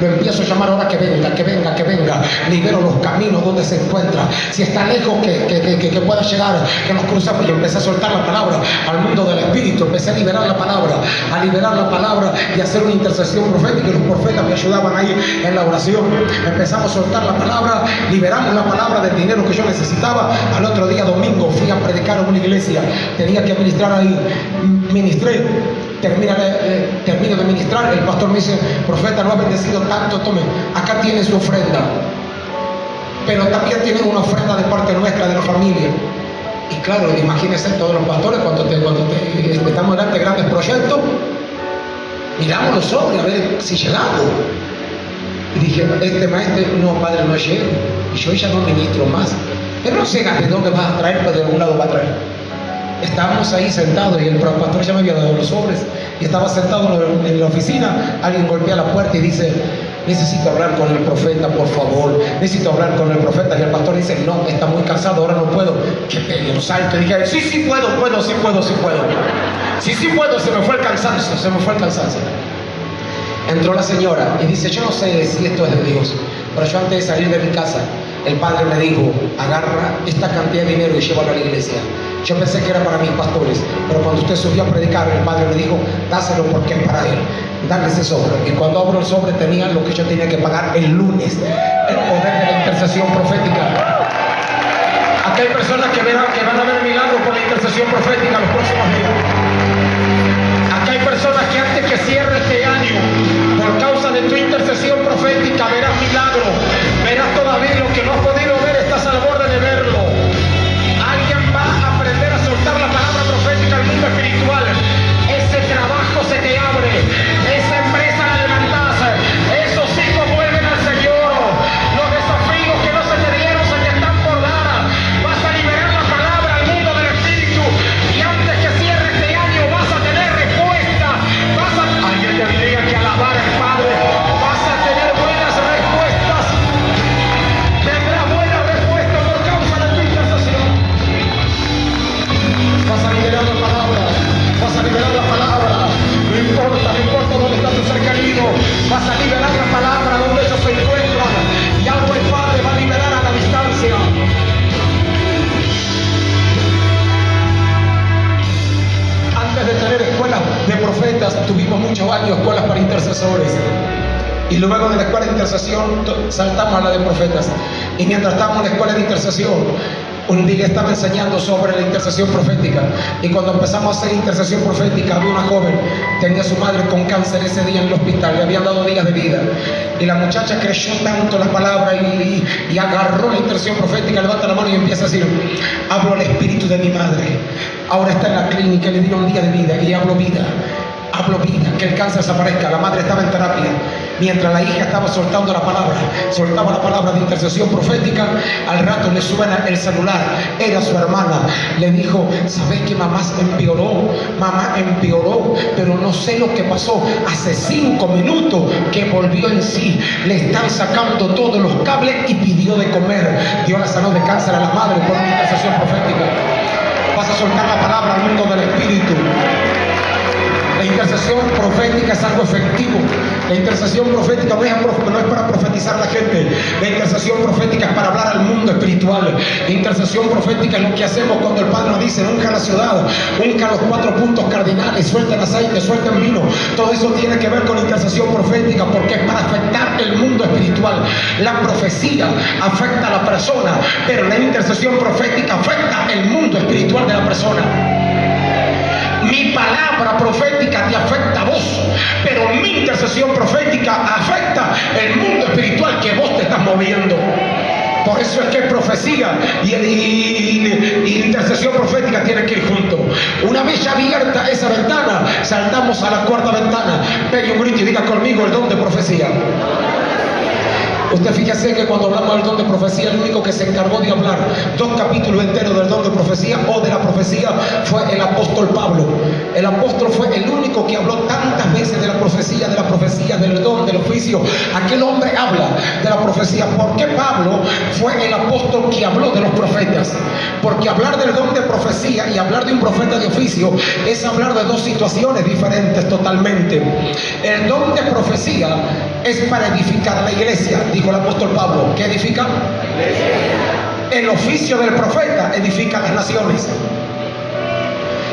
Lo empiezo a llamar ahora, que venga, libero los caminos donde se encuentra, si está lejos que pueda llegar, que nos cruzamos. Y empecé a soltar la palabra al mundo del espíritu, empecé a liberar la palabra y hacer una intercesión profética, y los profetas me ayudaban ahí en la oración. Empezamos a soltar la palabra, liberamos la palabra del dinero que yo necesitaba. Al otro día, domingo, fui a predicar en una iglesia, tenía que ministrar ahí, ministré. Termino de ministrar, el pastor me dice: profeta, lo ha bendecido tanto, tome, acá tiene su ofrenda, pero también tiene una ofrenda de parte nuestra, de la familia. Y claro, imagínense todos los pastores cuando estamos delante de grandes proyectos, miramos los sobres a ver si llegamos. Y dije: este maestro, no, padre, no llego, y yo ya no ministro más. Pero no sé de dónde vas a traer, pero de algún lado va a traer. Estábamos ahí sentados y el pastor ya me había dado los sobres y estaba sentado en la oficina. Alguien golpea la puerta y dice: necesito hablar con el profeta, por favor, necesito hablar con el profeta. Y el pastor dice: no, está muy cansado, ahora no puedo. Que pegue un salto y dije: sí puedo, sí puedo, se me fue el cansancio. Entró la señora y dice: yo no sé si esto es de Dios, pero yo antes de salir de mi casa, el padre me dijo: agarra esta cantidad de dinero y llévalo a la iglesia. Yo pensé que era para mis pastores, pero cuando usted subió a predicar, el padre me dijo: dáselo porque es para él. Dale ese sobre. Y cuando abro el sobre, tenía lo que yo tenía que pagar el lunes. El poder de la intercesión profética. Aquí hay personas que van a ver milagros por la intercesión profética los próximos días. Aquí hay personas que antes que cierre este año, por causa de tu intercesión profética, verás milagros, verás todavía lo que no has podido ver, estás al borde de verlo. Alguien va a aprender a soltar la palabra profética al mundo espiritual. Ese trabajo se te abre, esa empresa la levantás, esos hijos vuelven al Señor, los desafíos que no se te dieron se te están por dar. Vas a liberar la palabra al mundo del espíritu y antes que cierre este año vas a tener respuesta. Alguien tendría que alabar al Padre. Vas a tener buenas respuestas. Tendrás buenas respuestas por causa de tu intercesión. Vas a liberar la palabra. No importa dónde está tu ser querido. Vas a liberar la palabra donde ellos se encuentran. Y algo el Padre va a liberar a la distancia. Antes de tener escuelas de profetas, tuvimos muchos años escuelas para intercesores. Y luego de la escuela de intercesión saltamos a la de profetas. Y mientras estábamos en la escuela de intercesión, un día estaba enseñando sobre la intercesión profética. Y cuando empezamos a hacer intercesión profética, había una joven, tenía a su madre con cáncer ese día en el hospital, le habían dado días de vida. Y la muchacha creyó tanto la palabra y agarró la intercesión profética, levanta la mano y empieza a decir: hablo al espíritu de mi madre, ahora está en la clínica, le dieron un día de vida, y le hablo vida, que el cáncer desaparezca. La madre estaba en terapia, mientras la hija estaba soltando la palabra, soltaba la palabra de intercesión profética. Al rato le suena el celular, era su hermana, le dijo: ¿sabes que mamá empeoró? Pero no sé lo que pasó, hace 5 minutos que volvió en sí, le están sacando todos los cables y pidió de comer. Dios la sanó de cáncer a la madre por una intercesión profética. Vas a soltar la palabra al mundo del espíritu. La intercesión profética es algo efectivo. La intercesión profética no es para profetizar a la gente. La intercesión profética es para hablar al mundo espiritual. La intercesión profética es lo que hacemos cuando el Padre nos dice: unja la ciudad, unja los 4 puntos cardinales, suelten aceite, suelten vino. Todo eso tiene que ver con intercesión profética, porque es para afectar el mundo espiritual. La profecía afecta a la persona, pero la intercesión profética afecta el mundo espiritual de la persona. Mi palabra profética te afecta a vos, pero mi intercesión profética afecta el mundo espiritual que vos te estás moviendo. Por eso es que profecía y intercesión profética tienen que ir juntos. Una vez ya abierta esa ventana, saltamos a la 4ª ventana. Pegue un grito y diga conmigo: el don de profecía. Usted fíjese que cuando hablamos del don de profecía, el único que se encargó de hablar 2 capítulos enteros del don de profecía o de la profecía fue el apóstol Pablo. El apóstol fue el único que habló tantas veces de la profecía, del don, del oficio. Aquel hombre habla de la profecía. ¿Por qué Pablo fue el apóstol que habló de los profetas? Porque hablar del don de profecía y hablar de un profeta de oficio es hablar de 2 situaciones diferentes totalmente. El don de profecía es para edificar la iglesia, dijo el apóstol Pablo. ¿Qué edifica? El oficio del profeta edifica las naciones.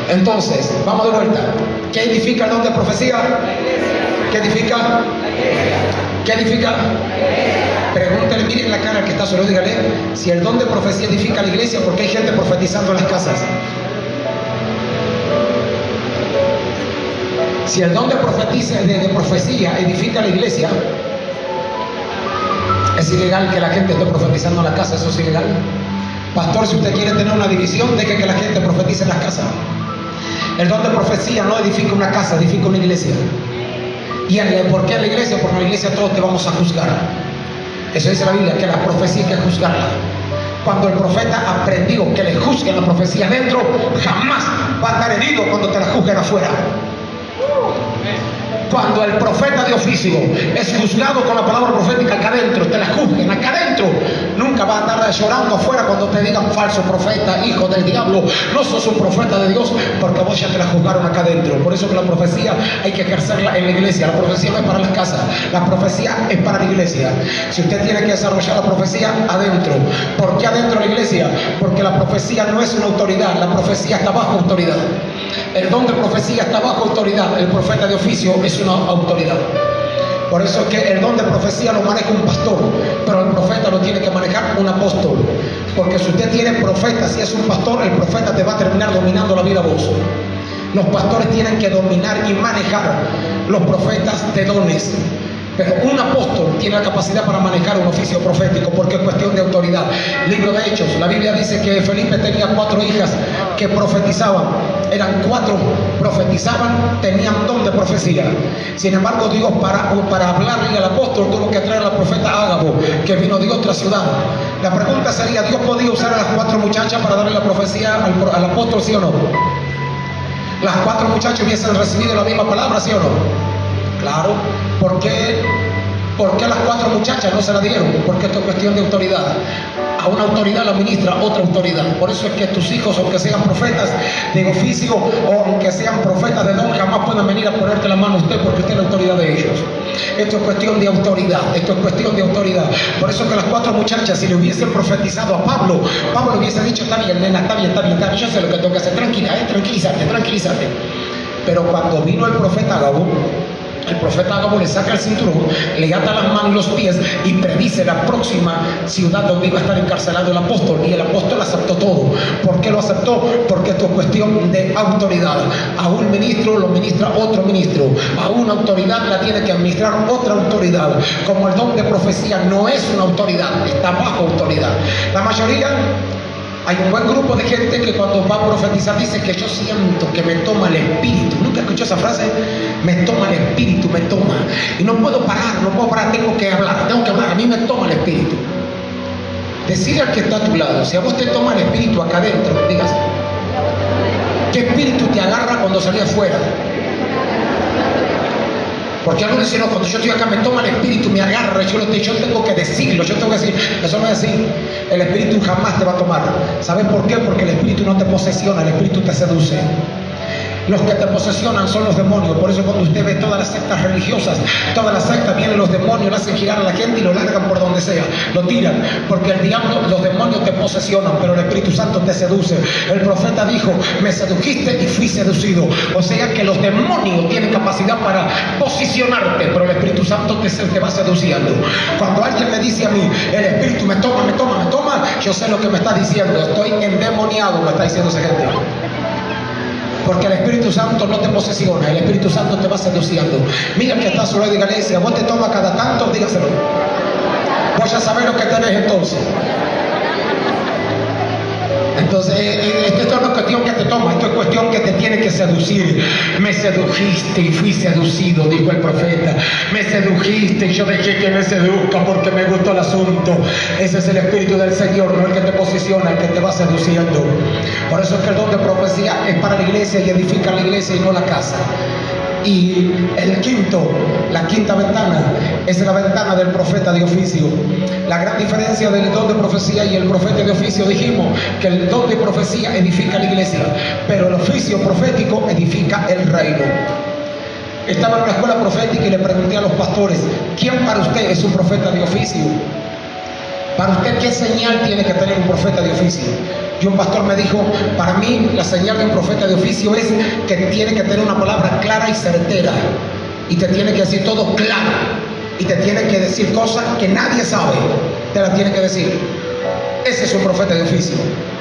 Entonces, vamos de vuelta. ¿Qué edifica el don de profecía? ¿Qué edifica? ¿Qué edifica? Pregúntale, miren la cara al que está solo, dígale: si el don de profecía edifica la iglesia, ¿por qué hay gente profetizando en las casas? Si el don de profecía edifica la iglesia, es ilegal que la gente esté profetizando en la casa. Eso es ilegal. Pastor, si usted quiere tener una división, deje que la gente profetice en las casas. El don de profecía no edifica una casa, edifica una iglesia. ¿Y por qué en la iglesia? Porque en la iglesia todos te vamos a juzgar. Eso dice la Biblia, que la profecía hay que juzgarla. Cuando el profeta aprendió que le juzguen la profecía adentro, jamás va a estar herido cuando te la juzguen afuera. Cuando el profeta de oficio es juzgado con la palabra profética acá adentro, te la juzguen acá adentro, nunca va a andar llorando afuera cuando te digan: falso profeta, hijo del diablo, no sos un profeta de Dios, porque vos ya te la juzgaron acá adentro. Por eso que la profecía hay que ejercerla en la iglesia. La profecía no es para las casas, la profecía es para la iglesia. Si usted tiene que desarrollar la profecía, adentro. ¿Por qué adentro de la iglesia? Porque la profecía no es una autoridad, la profecía está bajo autoridad. El don de profecía está bajo autoridad. El profeta de oficio es una autoridad. Por eso es que el don de profecía lo maneja un pastor, pero el profeta lo tiene que manejar un apóstol. Porque si usted tiene profeta, si es un pastor, el profeta te va a terminar dominando la vida a vos. Los pastores tienen que dominar y manejar los profetas de dones. Pero un apóstol tiene la capacidad para manejar un oficio profético, porque es cuestión de autoridad. Libro de Hechos, la Biblia dice que Felipe tenía 4 hijas que profetizaban. Eran 4, profetizaban, tenían don de profecía. Sin embargo, Dios para hablarle al apóstol tuvo que traer al profeta Ágabo, que vino de otra ciudad. La pregunta sería: ¿Dios podía usar a las 4 muchachas para darle la profecía al apóstol, sí o no? ¿Las 4 muchachas hubiesen recibido la misma palabra, sí o no? Claro. ¿Por qué las 4 muchachas no se la dieron? Porque esto es cuestión de autoridad. A una autoridad la ministra otra autoridad. Por eso es que tus hijos, aunque sean profetas de oficio o aunque sean profetas de don, jamás pueden venir a ponerte la mano a usted, porque usted es la autoridad de ellos. Esto es cuestión de autoridad. Esto es cuestión de autoridad. Por eso que las 4 muchachas, si le hubiesen profetizado a Pablo hubiese dicho: está bien, nena, está bien, yo sé lo que tengo que hacer, tranquila, tranquilízate. Pero cuando vino el profeta Ágabo, le saca el cinturón, le ata las manos y los pies y predice la próxima ciudad donde iba a estar encarcelado el apóstol. Y el apóstol aceptó todo. ¿Por qué lo aceptó? Porque esto es cuestión de autoridad. A un ministro lo ministra otro ministro, a una autoridad la tiene que administrar otra autoridad. Como el don de profecía no es una autoridad, está bajo autoridad. La mayoría, hay un buen grupo de gente que cuando va a profetizar dice que yo siento que me toma el espíritu. ¿Nunca escuchó esa frase? Me toma el espíritu, me toma. Y no puedo parar, tengo que hablar, a mí me toma el espíritu. Decide al que está a tu lado: si a vos te toma el espíritu acá adentro, digas: ¿qué espíritu te agarra cuando salí afuera? Porque algunos dicen: no, cuando yo estoy acá me toma el espíritu, me agarra, yo tengo que decirlo, yo tengo que decir. Eso no es así. El espíritu jamás te va a tomar. ¿Sabes por qué? Porque el espíritu no te posesiona, el espíritu te seduce. Los que te posesionan son los demonios. Por eso cuando usted ve todas las sectas religiosas, todas las sectas, vienen los demonios, le hacen girar a la gente y lo largan por donde sea, lo tiran, porque el diablo, los demonios te posesionan, pero el Espíritu Santo te seduce. El profeta dijo: me sedujiste y fui seducido. O sea que los demonios tienen capacidad para posicionarte, pero el Espíritu Santo te va seduciendo. Cuando alguien me dice a mí: el Espíritu me toma, yo sé lo que me está diciendo: estoy endemoniado, me está diciendo esa gente. Porque el Espíritu Santo no te posesiona, el Espíritu Santo te va seduciendo. Mira que está solo de Galicia, vos te tomas cada tanto, dígaselo. Voy a saber lo que tenés entonces. Entonces, esto no es cuestión que te toma, esto es cuestión que te tiene que seducir. Me sedujiste y fui seducido, dijo el profeta. Me sedujiste y yo dejé que me seduzca porque me gustó el asunto. Ese es el Espíritu del Señor, no el que te posiciona, el que te va seduciendo. Por eso es que el don de profecía es para la iglesia y edifica la iglesia y no la casa. Y la quinta ventana es la ventana del profeta de oficio. La gran diferencia del don de profecía y el profeta de oficio, dijimos que el don de profecía edifica la iglesia, pero el oficio profético edifica el reino. Estaba en una escuela profética y le pregunté a los pastores: ¿quién para usted es un profeta de oficio? Para usted, ¿qué señal tiene que tener un profeta de oficio? Y un pastor me dijo: para mí la señal de un profeta de oficio es que tiene que tener una palabra clara y certera, y te tiene que decir todo claro, y te tiene que decir cosas que nadie sabe, te las tiene que decir. Ese es un profeta de oficio.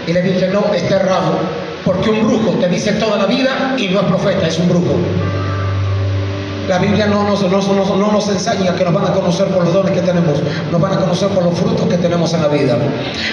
Y le dije: no, está errado, porque un brujo te dice toda la vida y no es profeta, es un brujo. La Biblia no nos enseña que nos van a conocer por los dones que tenemos, nos van a conocer por los frutos que tenemos en la vida.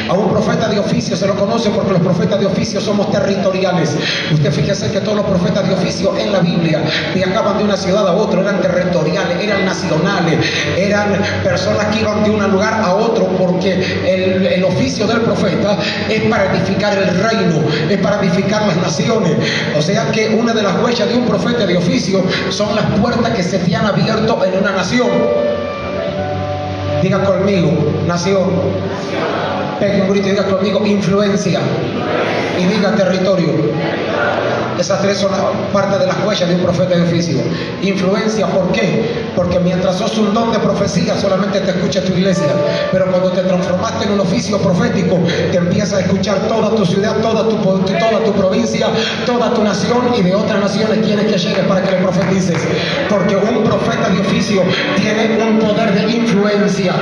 A un profeta de oficio se lo conoce porque los profetas de oficio somos territoriales. Usted fíjese que todos los profetas de oficio en la Biblia viajaban de una ciudad a otra, eran territoriales, eran nacionales, eran personas que iban de un lugar a otro, porque el oficio del profeta es para edificar el reino, es para edificar las naciones. O sea que una de las huellas de un profeta de oficio son las puertas que se te han abierto en una nación. Diga conmigo: nación. Pegue un grito y diga conmigo: influencia. Y diga: territorio. Esas tres son parte de las huellas de un profeta de oficio. Influencia, ¿por qué? Porque mientras sos un don de profecía, solamente te escucha tu iglesia. Pero cuando te transformaste en un oficio profético, te empieza a escuchar toda tu ciudad, toda tu provincia, toda tu nación, y de otras naciones quieres que llegues para que le profetices. Porque un profeta de oficio tiene un poder de influencia.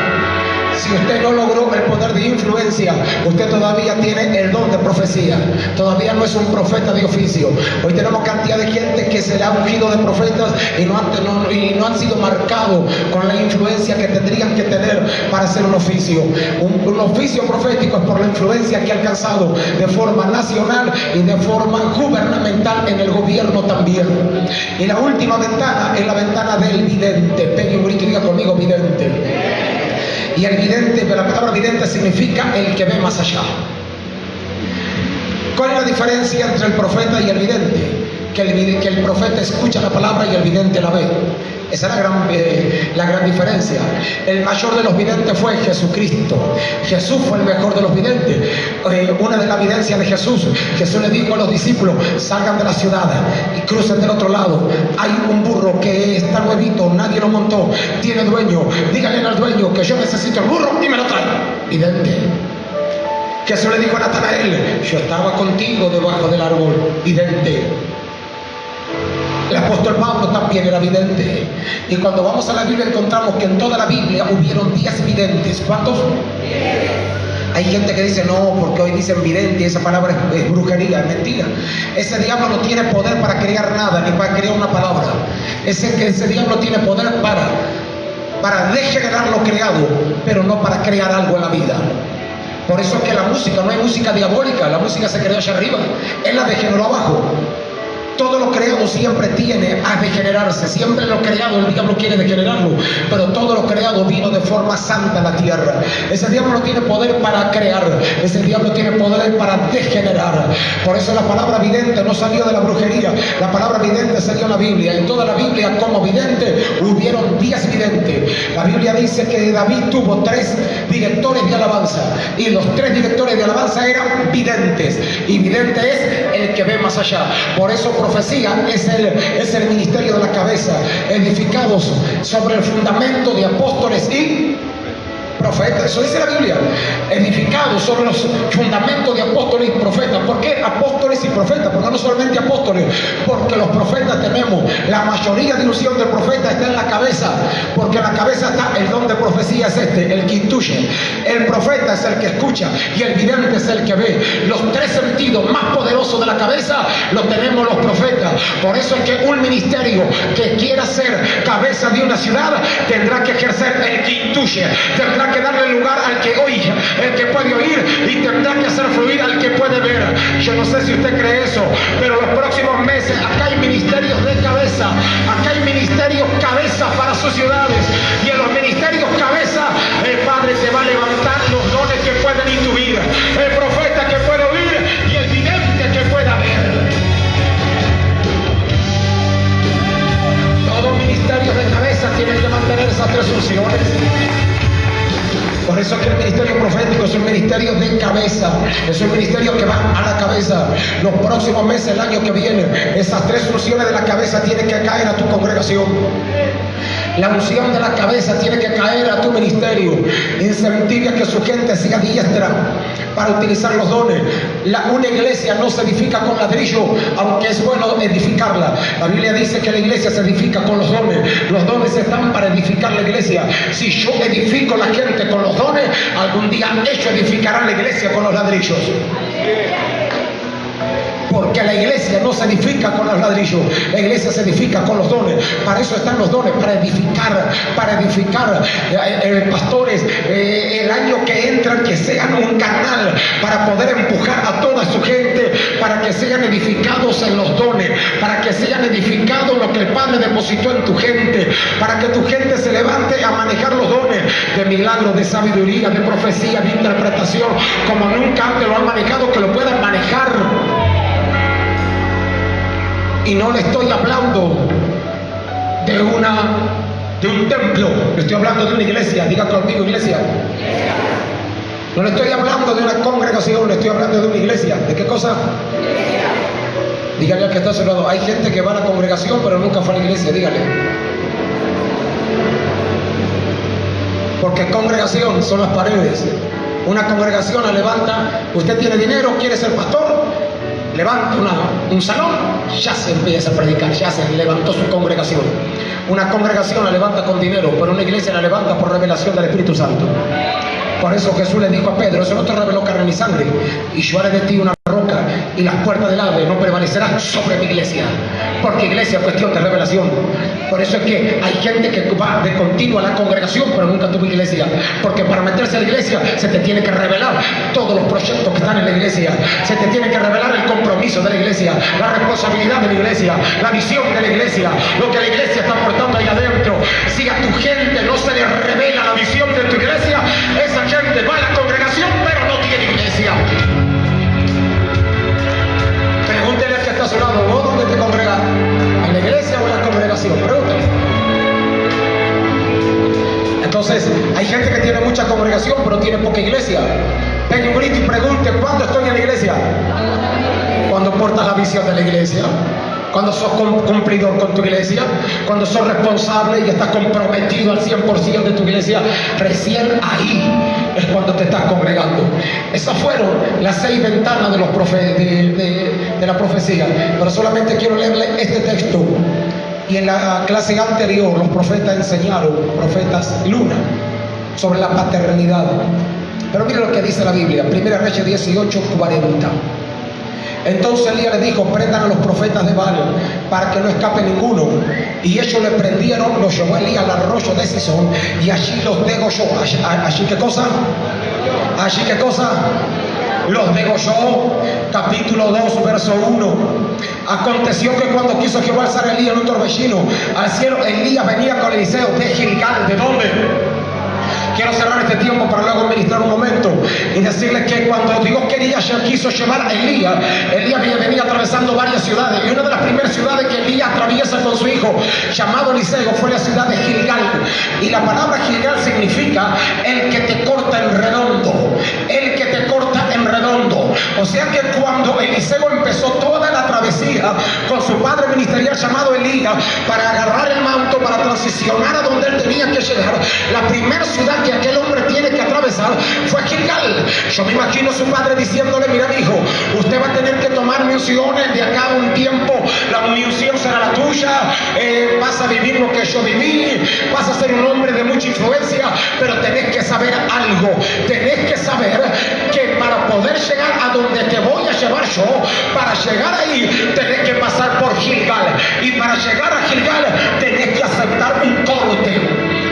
Si usted no logró el poder de influencia, usted todavía tiene el don de profecía. Todavía no es un profeta de oficio. Hoy tenemos cantidad de gente que se le ha ungido de profetas y no han sido marcados con la influencia que tendrían que tener para hacer un oficio. Un oficio profético es por la influencia que ha alcanzado de forma nacional y de forma gubernamental en el gobierno también. Y la última ventana es la ventana del vidente. Pegue un grito y diga conmigo: vidente. Y el vidente, la palabra vidente significa el que ve más allá. ¿Cuál es la diferencia entre el profeta y el vidente? Que el profeta escucha la palabra y el vidente la ve. Esa es la gran diferencia. El mayor de los videntes fue Jesucristo. Jesús fue el mejor de los videntes. Una de las evidencias de Jesús le dijo a los discípulos: salgan de la ciudad y crucen del otro lado. Hay un burro que está nuevito, nadie lo montó, tiene dueño. Díganle al dueño que yo necesito el burro y me lo trae. Vidente. Jesús le dijo a Natanael: yo estaba contigo debajo del árbol. Vidente. El apóstol Pablo también era vidente. Y cuando vamos a la Biblia encontramos que en toda la Biblia hubieron 10 videntes. ¿Cuántos? 10. Hay gente que dice: no, porque hoy dicen vidente y esa palabra es brujería. Es mentira. Ese diablo no tiene poder para crear nada, ni para crear una palabra. Ese diablo tiene poder para degenerar lo creado, pero no para crear algo en la vida. Por eso es que la música, no hay música diabólica, la música se creó allá arriba, él la degeneró abajo. Todo lo creado siempre tiene a degenerarse, siempre lo creado el diablo quiere degenerarlo, pero todo lo creado vino de forma santa a la tierra. Ese diablo no tiene poder para crear, ese diablo tiene poder para degenerar. Por eso la palabra vidente no salió de la brujería, la palabra vidente salió en la Biblia. En toda la Biblia como vidente hubieron 10 videntes. La Biblia dice que David tuvo 3 directores de alabanza, y los 3 directores de alabanza eran videntes, y vidente es el que ve más allá. Por eso profecía es el ministerio de la cabeza, edificados sobre el fundamento de apóstoles y profetas. Eso dice la Biblia, edificados sobre los fundamentos de apóstoles y profetas. ¿Por qué apóstoles y profetas? Porque no solamente apóstoles, porque los profetas tenemos, la mayoría de ilusión del profeta está en la cabeza, porque en la cabeza está el don de profecía, es el que intuye. El profeta es el que escucha y el vidente es el que ve. Los 3 sentidos más poderosos de la cabeza los tenemos los profetas. Por eso es que un ministerio que quiera ser cabeza de una ciudad tendrá que ejercer el que intuye, tendrá que darle lugar al que oye, el que puede oír, y tendrá que hacer fluir al que puede ver. Yo no sé si usted cree eso, pero los próximos meses acá hay ministerios de cabeza, acá hay ministerios cabeza para sus ciudades, y en los ministerios cabeza el Padre se va a levantar los dones que pueden intuir, el profeta que puede oír y el vidente que pueda ver. Todos ministerios de cabeza tienen que mantener esas 3 funciones. Por eso es que el ministerio profético es un ministerio de cabeza, es un ministerio que va a la cabeza. Los próximos meses, el año que viene, esas 3 funciones de la cabeza tienen que caer a tu congregación. La unción de la cabeza tiene que caer a tu ministerio. Incentiva que su gente sea diestra para utilizar los dones. Una iglesia no se edifica con ladrillo, aunque es bueno edificarla. La Biblia dice que la iglesia se edifica con los dones. Los dones están para edificar la iglesia. Si yo edifico la gente con los dones, algún día ellos edificarán la iglesia con los ladrillos. Porque la iglesia no se edifica con los ladrillos, la iglesia se edifica con los dones. Para eso están los dones, para edificar pastores, el año que entran, que sean un canal para poder empujar a toda su gente, para que sean edificados en los dones, para que sean edificados en lo que el Padre depositó en tu gente, para que tu gente se levante a manejar los dones de milagros, de sabiduría, de profecía, de interpretación, como nunca antes lo han manejado, que lo puedan manejar. Y no le estoy hablando de un templo, le estoy hablando de una iglesia. Diga conmigo, iglesia. No le estoy hablando de una congregación, le estoy hablando de una iglesia. ¿De qué cosa? Dígale al que está a su lado. Hay gente que va a la congregación pero nunca fue a la iglesia, dígale. Porque congregación son las paredes. Una congregación la levanta. Usted tiene dinero, quiere ser pastor, levanta un salón, ya se empieza a predicar, ya se levantó su congregación. Una congregación la levanta con dinero, pero una iglesia la levanta por revelación del Espíritu Santo. Por eso Jesús le dijo a Pedro: eso no te reveló carne ni sangre, y yo haré de ti una roca, y las puertas del Hades no prevalecerán sobre mi iglesia. Porque iglesia es cuestión de revelación. Por eso es que hay gente que va de continuo a la congregación pero nunca tuvo iglesia, porque para meterse a la iglesia se te tiene que revelar todos los proyectos que están en la iglesia, se te tiene que revelar el compromiso de la iglesia, la responsabilidad de la iglesia, la visión de la iglesia, lo que la iglesia está aportando ahí adentro. Si a tu gente no se le revela la visión de tu iglesia, esa gente va a la congregación pero no tiene iglesia. Pregúntele al que está a su lado: ¿vos dónde te congregas? ¿En la iglesia o en la congregación? Pregúntale. Entonces, hay gente que tiene mucha congregación pero tiene poca iglesia. Pegue un grito y pregunte: ¿cuándo estoy en la iglesia? Cuando portas la visión de la iglesia, cuando sos cumplidor con tu iglesia, cuando sos responsable y estás comprometido al 100% de tu iglesia, recién ahí es cuando te estás congregando. Esas fueron las 6 ventanas de, de la profecía, pero solamente quiero leerle este texto. Y en la clase anterior los profetas enseñaron, profetas Luna, sobre la paternidad. Pero mire lo que dice la Biblia, 1 Reyes 18:40. Entonces Elías le dijo: prendan a los profetas de Baal para que no escape ninguno. Y ellos le prendieron, los llevó Elías al arroyo de Sison y allí los degolló. ¿Allí qué cosa? ¿Allí qué cosa? Los degolló. Capítulo 2, verso 1. Aconteció que cuando quiso Jehová alzar a Elías en un torbellino al cielo, Elías venía con Eliseo de Gilgal. ¿De dónde? Quiero cerrar este tiempo para luego ministrar un momento y decirles que cuando Dios quiso llevar a Elías, Elías venía atravesando varias ciudades, y una de las primeras ciudades que Elías atraviesa con su hijo llamado Eliseo fue la ciudad de Gilgal. Y la palabra significa el que te corta en redondo. El que te corta en redondo. O sea que cuando Eliseo empezó toda la travesía con su padre ministerial llamado Elías para agarrar el manto, para transicionar a donde él tenía que llegar, la primera ciudad que aquel hombre tiene que atravesar fue Gilgal. Yo me imagino a su padre diciéndole: mira, mi hijo, usted va a tener que tomar mi unciones de acá a un tiempo. Mi unción será la tuya, vas a vivir lo que yo viví, vas a ser un hombre de mucha influencia, pero tenés que saber algo. Tenés que saber que para poder llegar a donde te voy a llevar yo, para llegar ahí tenés que pasar por Gilgal, y para llegar a Gilgal tenés que aceptar un corte,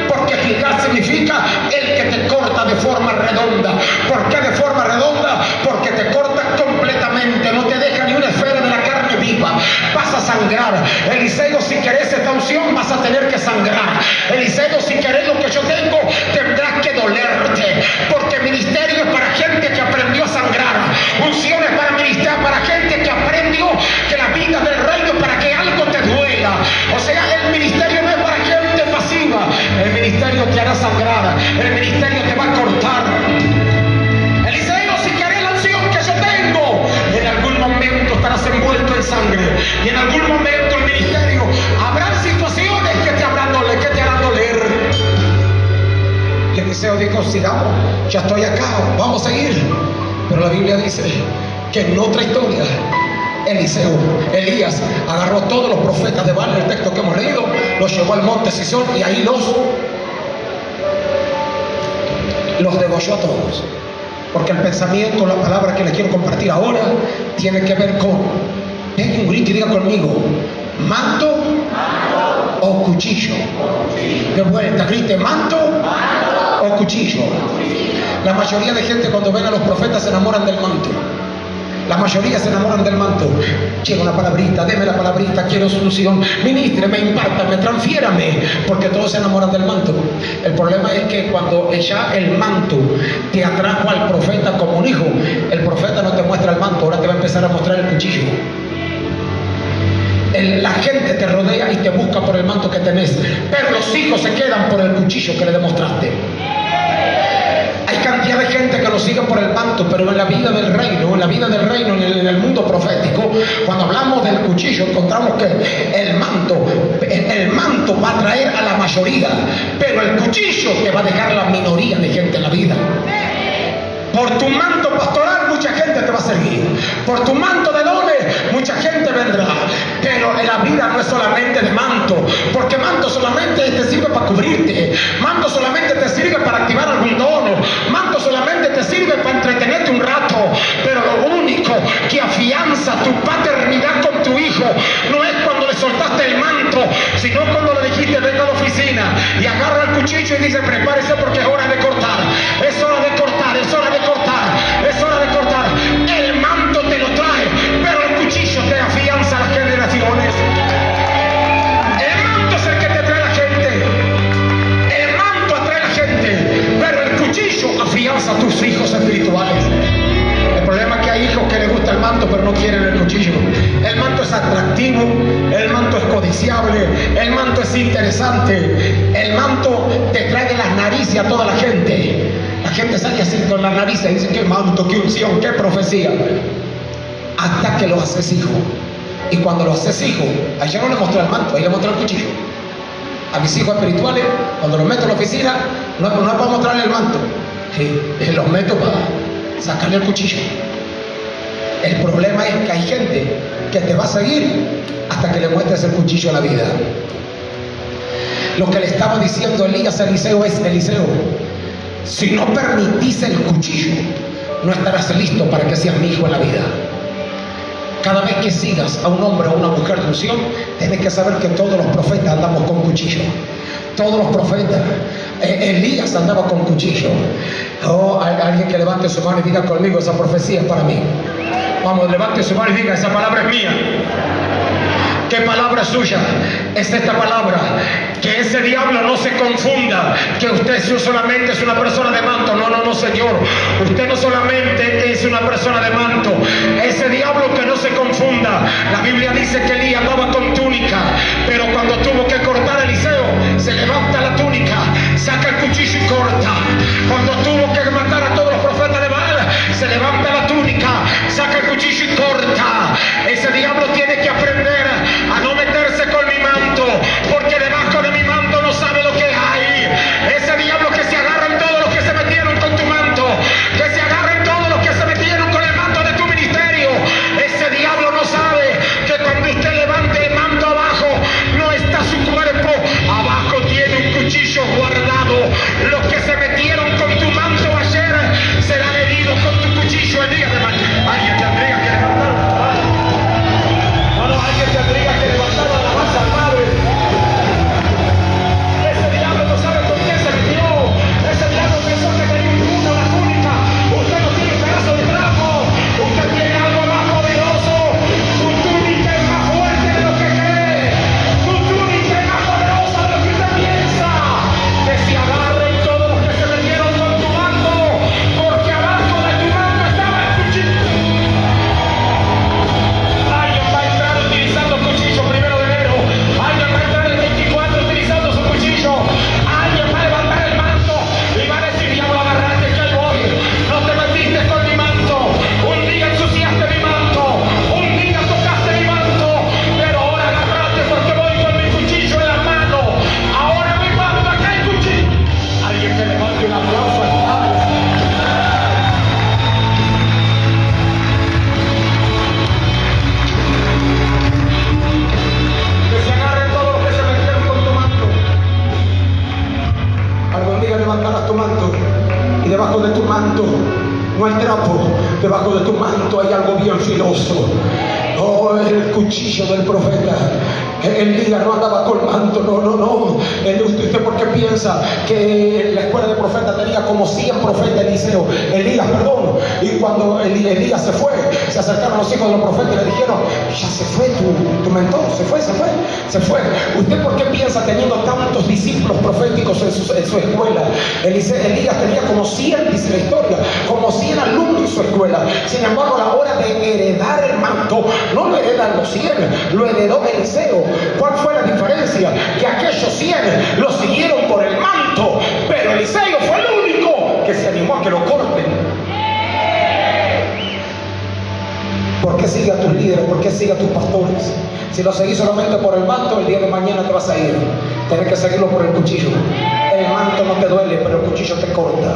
porque Gilgal significa el que te corta de forma redonda. ¿Por qué de forma redonda? Porque te corta completamente, no te deja ni una esfera de la carne viva. Vas a sangrar. Eliseo, si querés esta unción, vas a tener que sangrar. Eliseo, si querés lo que yo tengo, tendrás que dolerte, porque ministerio es para gente que aprendió a sangrar. Unción es para gente que aprendió que la vida del reino es para que algo te duela. O sea, el ministerio no es para gente pasiva. El ministerio te hará sangrar. El ministerio te va a cortar. Eliseo, si querés la unción que yo tengo, en algún momento estarás envuelto en sangre, y en algún momento el ministerio habrá situaciones que te harán doler. Y Eliseo dijo: sigamos, ya estoy acá, vamos a seguir. Pero la Biblia dice que en otra historia, Elías agarró a todos los profetas de Baal, el texto que hemos leído, los llevó al monte Sison y ahí los degolló a todos. Porque el pensamiento, la palabra que les quiero compartir ahora, tiene que ver con, pegue un grito y diga conmigo: manto o cuchillo. De vuelta, grite: manto o cuchillo. La mayoría de gente, cuando ven a los profetas, se enamoran del manto. La mayoría se enamoran del manto. Llega una palabrita, deme la palabrita, quiero solución, ministreme, impártame, transfiérame, porque todos se enamoran del manto. El problema es que cuando ya el manto te atrajo al profeta como un hijo, el profeta no te muestra el manto, ahora te va a empezar a mostrar el cuchillo. La gente te rodea y te busca por el manto que tenés, pero los hijos se quedan por el cuchillo que le demostraste. Hay cantidad de gente que lo sigue por el manto, pero en la vida del reino, en el mundo profético, cuando hablamos del cuchillo, encontramos que el manto va a traer a la mayoría, pero el cuchillo te va a dejar la minoría de gente en la vida. Por tu manto pastoral mucha gente te va a seguir, por tu manto de dones mucha gente vendrá, pero en la vida no es solamente de manto, porque manto solamente te sirve para cubrirte, manto solamente te sirve para activar algún don, manto solamente te sirve para entretenerte un rato, pero lo único que afianza tu paternidad con tu hijo no es cuando le soltaste el manto, sino cuando le dijiste: venga a la oficina y agarra el cuchillo y dice: prepárese porque es hora de cortar, es hora de cortar, es hora de cortar, es hora de cortar. El manto te lo trae, pero el cuchillo te afianza a las generaciones. El manto es el que te trae a la gente, el manto atrae a la gente, pero el cuchillo afianza a tus hijos espirituales. El problema es que hay hijos que les gusta el manto pero no quieren el cuchillo. El manto es atractivo, el manto es codiciable, el manto es interesante, el manto te trae de las narices a toda la gente. La gente sale así con la nariz y dice: qué manto, qué unción, qué profecía. Hasta que lo haces hijo. Y cuando lo haces hijo, ahí ya no le mostré el manto, ahí le mostré el cuchillo. A mis hijos espirituales, cuando los meto en la oficina, no es para mostrarle el manto, los meto para sacarle el cuchillo. El problema es que hay gente que te va a seguir hasta que le muestres el cuchillo a la vida. Lo que le estaba diciendo Elías a Eliseo es: Eliseo, si no permitís el cuchillo, no estarás listo para que seas mi hijo en la vida. Cada vez que sigas a un hombre o a una mujer de unción, tienes que saber que todos los profetas andamos con cuchillo. Todos los profetas. Elías andaba con cuchillo. Oh, alguien que levante su mano y diga conmigo: esa profecía es para mí. Vamos, levante su mano y diga: esa palabra es mía. ¿Qué palabra es suya? Es esta palabra. Que ese diablo no se confunda, que usted solamente es una persona de manto. No, señor. Usted no solamente es una persona de manto. Ese diablo que no se confunda. La Biblia dice que Elías andaba con túnica, pero cuando tuvo que cortar a Eliseo, se levanta la túnica, saca el cuchillo y corta. manto, no hay trapo, debajo de tu manto hay algo bien filoso. Oh, el cuchillo del profeta. Elías no andaba con manto, no. ¿Usted por qué piensa que la escuela de profetas tenía como 100 profetas Elías, perdón? Y cuando Elías se fue, se acercaron los hijos de los profetas y le dijeron: ya se fue tu mentor, se fue. ¿Usted por qué piensa, teniendo tantos discípulos proféticos en su escuela? Elías tenía como 100, dice la historia, como 100 alumnos en su escuela. Sin embargo, a la hora de heredar el manto, no lo heredan los 100, lo heredó Eliseo. ¿Cuál fue la diferencia? Que aquellos 100 lo siguieron por el manto, pero Eliseo fue el único que se animó a que lo corten. ¿Por qué sigue a tus líderes? ¿Por qué sigue a tus pastores? Si lo seguís solamente por el manto, el día de mañana te vas a ir. Tienes que seguirlo por el cuchillo. El manto no te duele, pero el cuchillo te corta.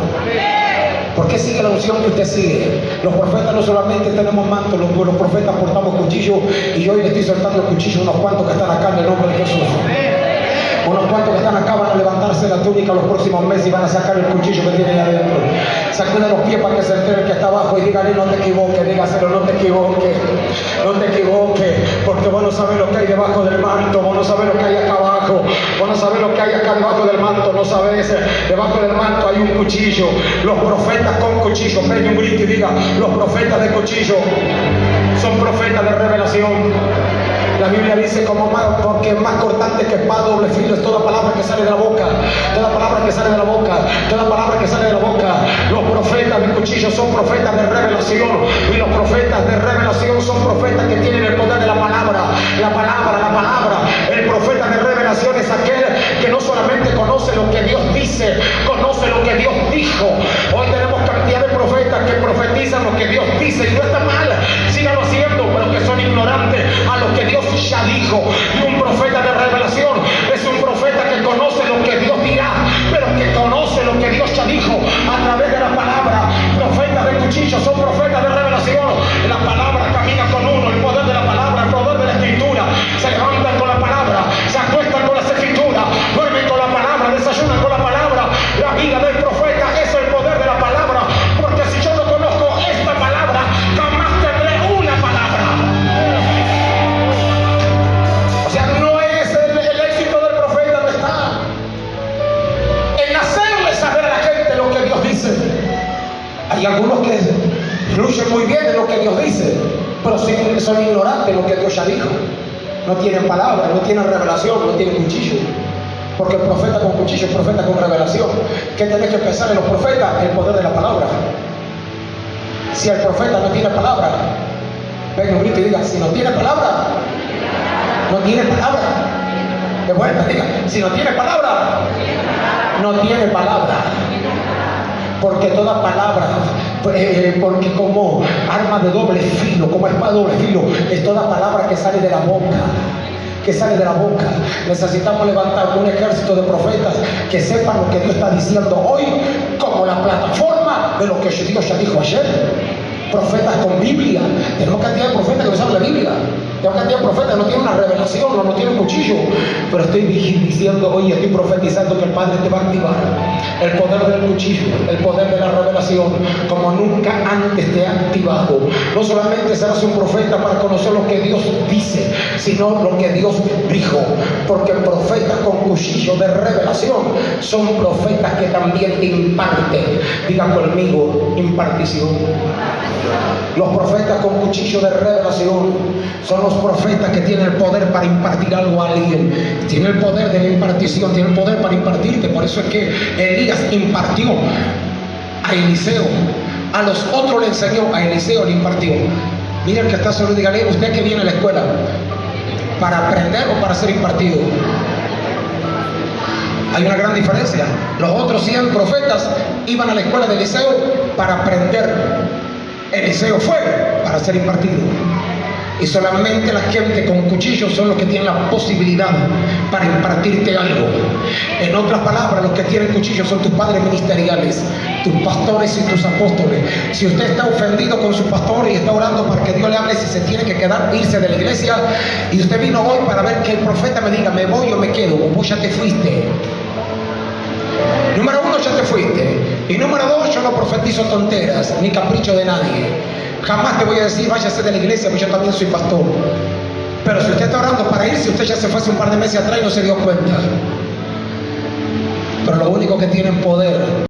¿Por qué sigue la unción que usted sigue? Los profetas no solamente tenemos manto, los profetas portamos cuchillo, y yo hoy le estoy soltando el cuchillo a unos cuantos que están acá en el nombre de Jesús. Unos cuantos que están acá van a levantarse la túnica los próximos meses y van a sacar el cuchillo que tienen adentro. Sacude los pies para que se entere el que está abajo y dígale: no te equivoques, dígaselo, no te equivoques, porque vos no sabés lo que hay debajo del manto, vos no sabés lo que hay acá abajo, vos no sabés lo que hay acá debajo del manto, no sabés. Debajo del manto hay un cuchillo. Los profetas con cuchillo, pegue un grito y diga: los profetas de cuchillo son profetas de revelación. La Biblia dice porque más cortante que espada doble filo es toda palabra que sale de la boca, toda palabra que sale de la boca, toda palabra que sale de la boca. Los profetas de cuchillo son profetas de revelación, y los profetas de revelación son profetas que tienen el poder de la palabra. El profeta de revelación es aquel que no solamente conoce lo que Dios dice, conoce lo que Dios dijo. Hoy tenemos cantidad de profetas que profetizan lo que Dios dice, y no está mal, síganlo haciendo, pero que son ignorantes a lo que Dios ya dijo. Y un profeta de revelación es un profeta que conoce lo que Dios dirá, pero que conoce lo que Dios ya dijo a través de la palabra. Profetas de cuchillo son profetas de revelación. La palabra camina con uno, el poder de la palabra, el poder de la escritura. Se levantan con la palabra, se acuestan con las escrituras, duermen con la palabra, desayunan con la palabra. La vida del profeta es el poder de la palabra, porque si yo no conozco esta palabra, jamás tendré una palabra. O sea, no es el éxito del profeta, no está en hacerle saber a la gente lo que Dios dice. Hay algunos que fluyen muy bien en lo que Dios dice, pero son ignorantes de lo que Dios ya dijo. No tienen palabra, no tienen revelación, no tienen cuchillo. Porque el profeta con cuchillo es profeta con revelación. ¿Qué tenés que pensar en los profetas? El poder de la palabra. Si el profeta no tiene palabra, venga un grito y diga: si no tiene palabra, no tiene palabra. De vuelta, diga: si no tiene palabra, no tiene palabra. Porque toda palabra, porque como arma de doble filo, como espada de doble filo, es toda palabra que sale de la boca. Necesitamos levantar un ejército de profetas que sepan lo que Dios está diciendo hoy, como la plataforma de lo que Dios ya dijo ayer. Profetas con Biblia. Tenemos cantidad de profetas que no saben la Biblia. Tenemos cantidad de profetas que no tienen una revelación, no tienen un cuchillo. Pero estoy diciendo hoy, estoy profetizando que el Padre te va a activar el poder del cuchillo, el poder de la revelación, como nunca antes te ha activado. No solamente serás un profeta para conocer lo que Dios dice, sino lo que Dios dijo. Porque profetas con cuchillo de revelación son profetas que también te imparten. Diga conmigo: impartición. Los profetas con cuchillo de revelación son los profetas que tienen el poder para impartir algo a alguien. Tienen el poder de la impartición, tienen el poder para impartirte. Por eso es que Elías impartió a Eliseo. A los otros le enseñó, a Eliseo le impartió. Miren que está solo, dígale: usted que viene a la escuela, ¿para aprender o para ser impartido? Hay una gran diferencia. Los otros 100 profetas iban a la escuela de Eliseo para aprender. Eliseo fue para ser impartido. Y solamente la gente con cuchillos son los que tienen la posibilidad para impartirte algo. En otras palabras, los que tienen cuchillos son tus padres ministeriales, tus pastores y tus apóstoles. Si usted está ofendido con su pastor y está orando para que Dios le hable, si se tiene que quedar, irse de la iglesia, y usted vino hoy para ver que el profeta me diga: me voy o me quedo, o vos ya te fuiste. Número uno, ya te fuiste. Y número dos, yo no profetizo tonteras, ni capricho de nadie. Jamás te voy a decir, váyase de la iglesia, pues yo también soy pastor. Pero si usted está orando para irse, usted ya se fue hace un par de meses atrás y no se dio cuenta. Pero lo único que tienen poder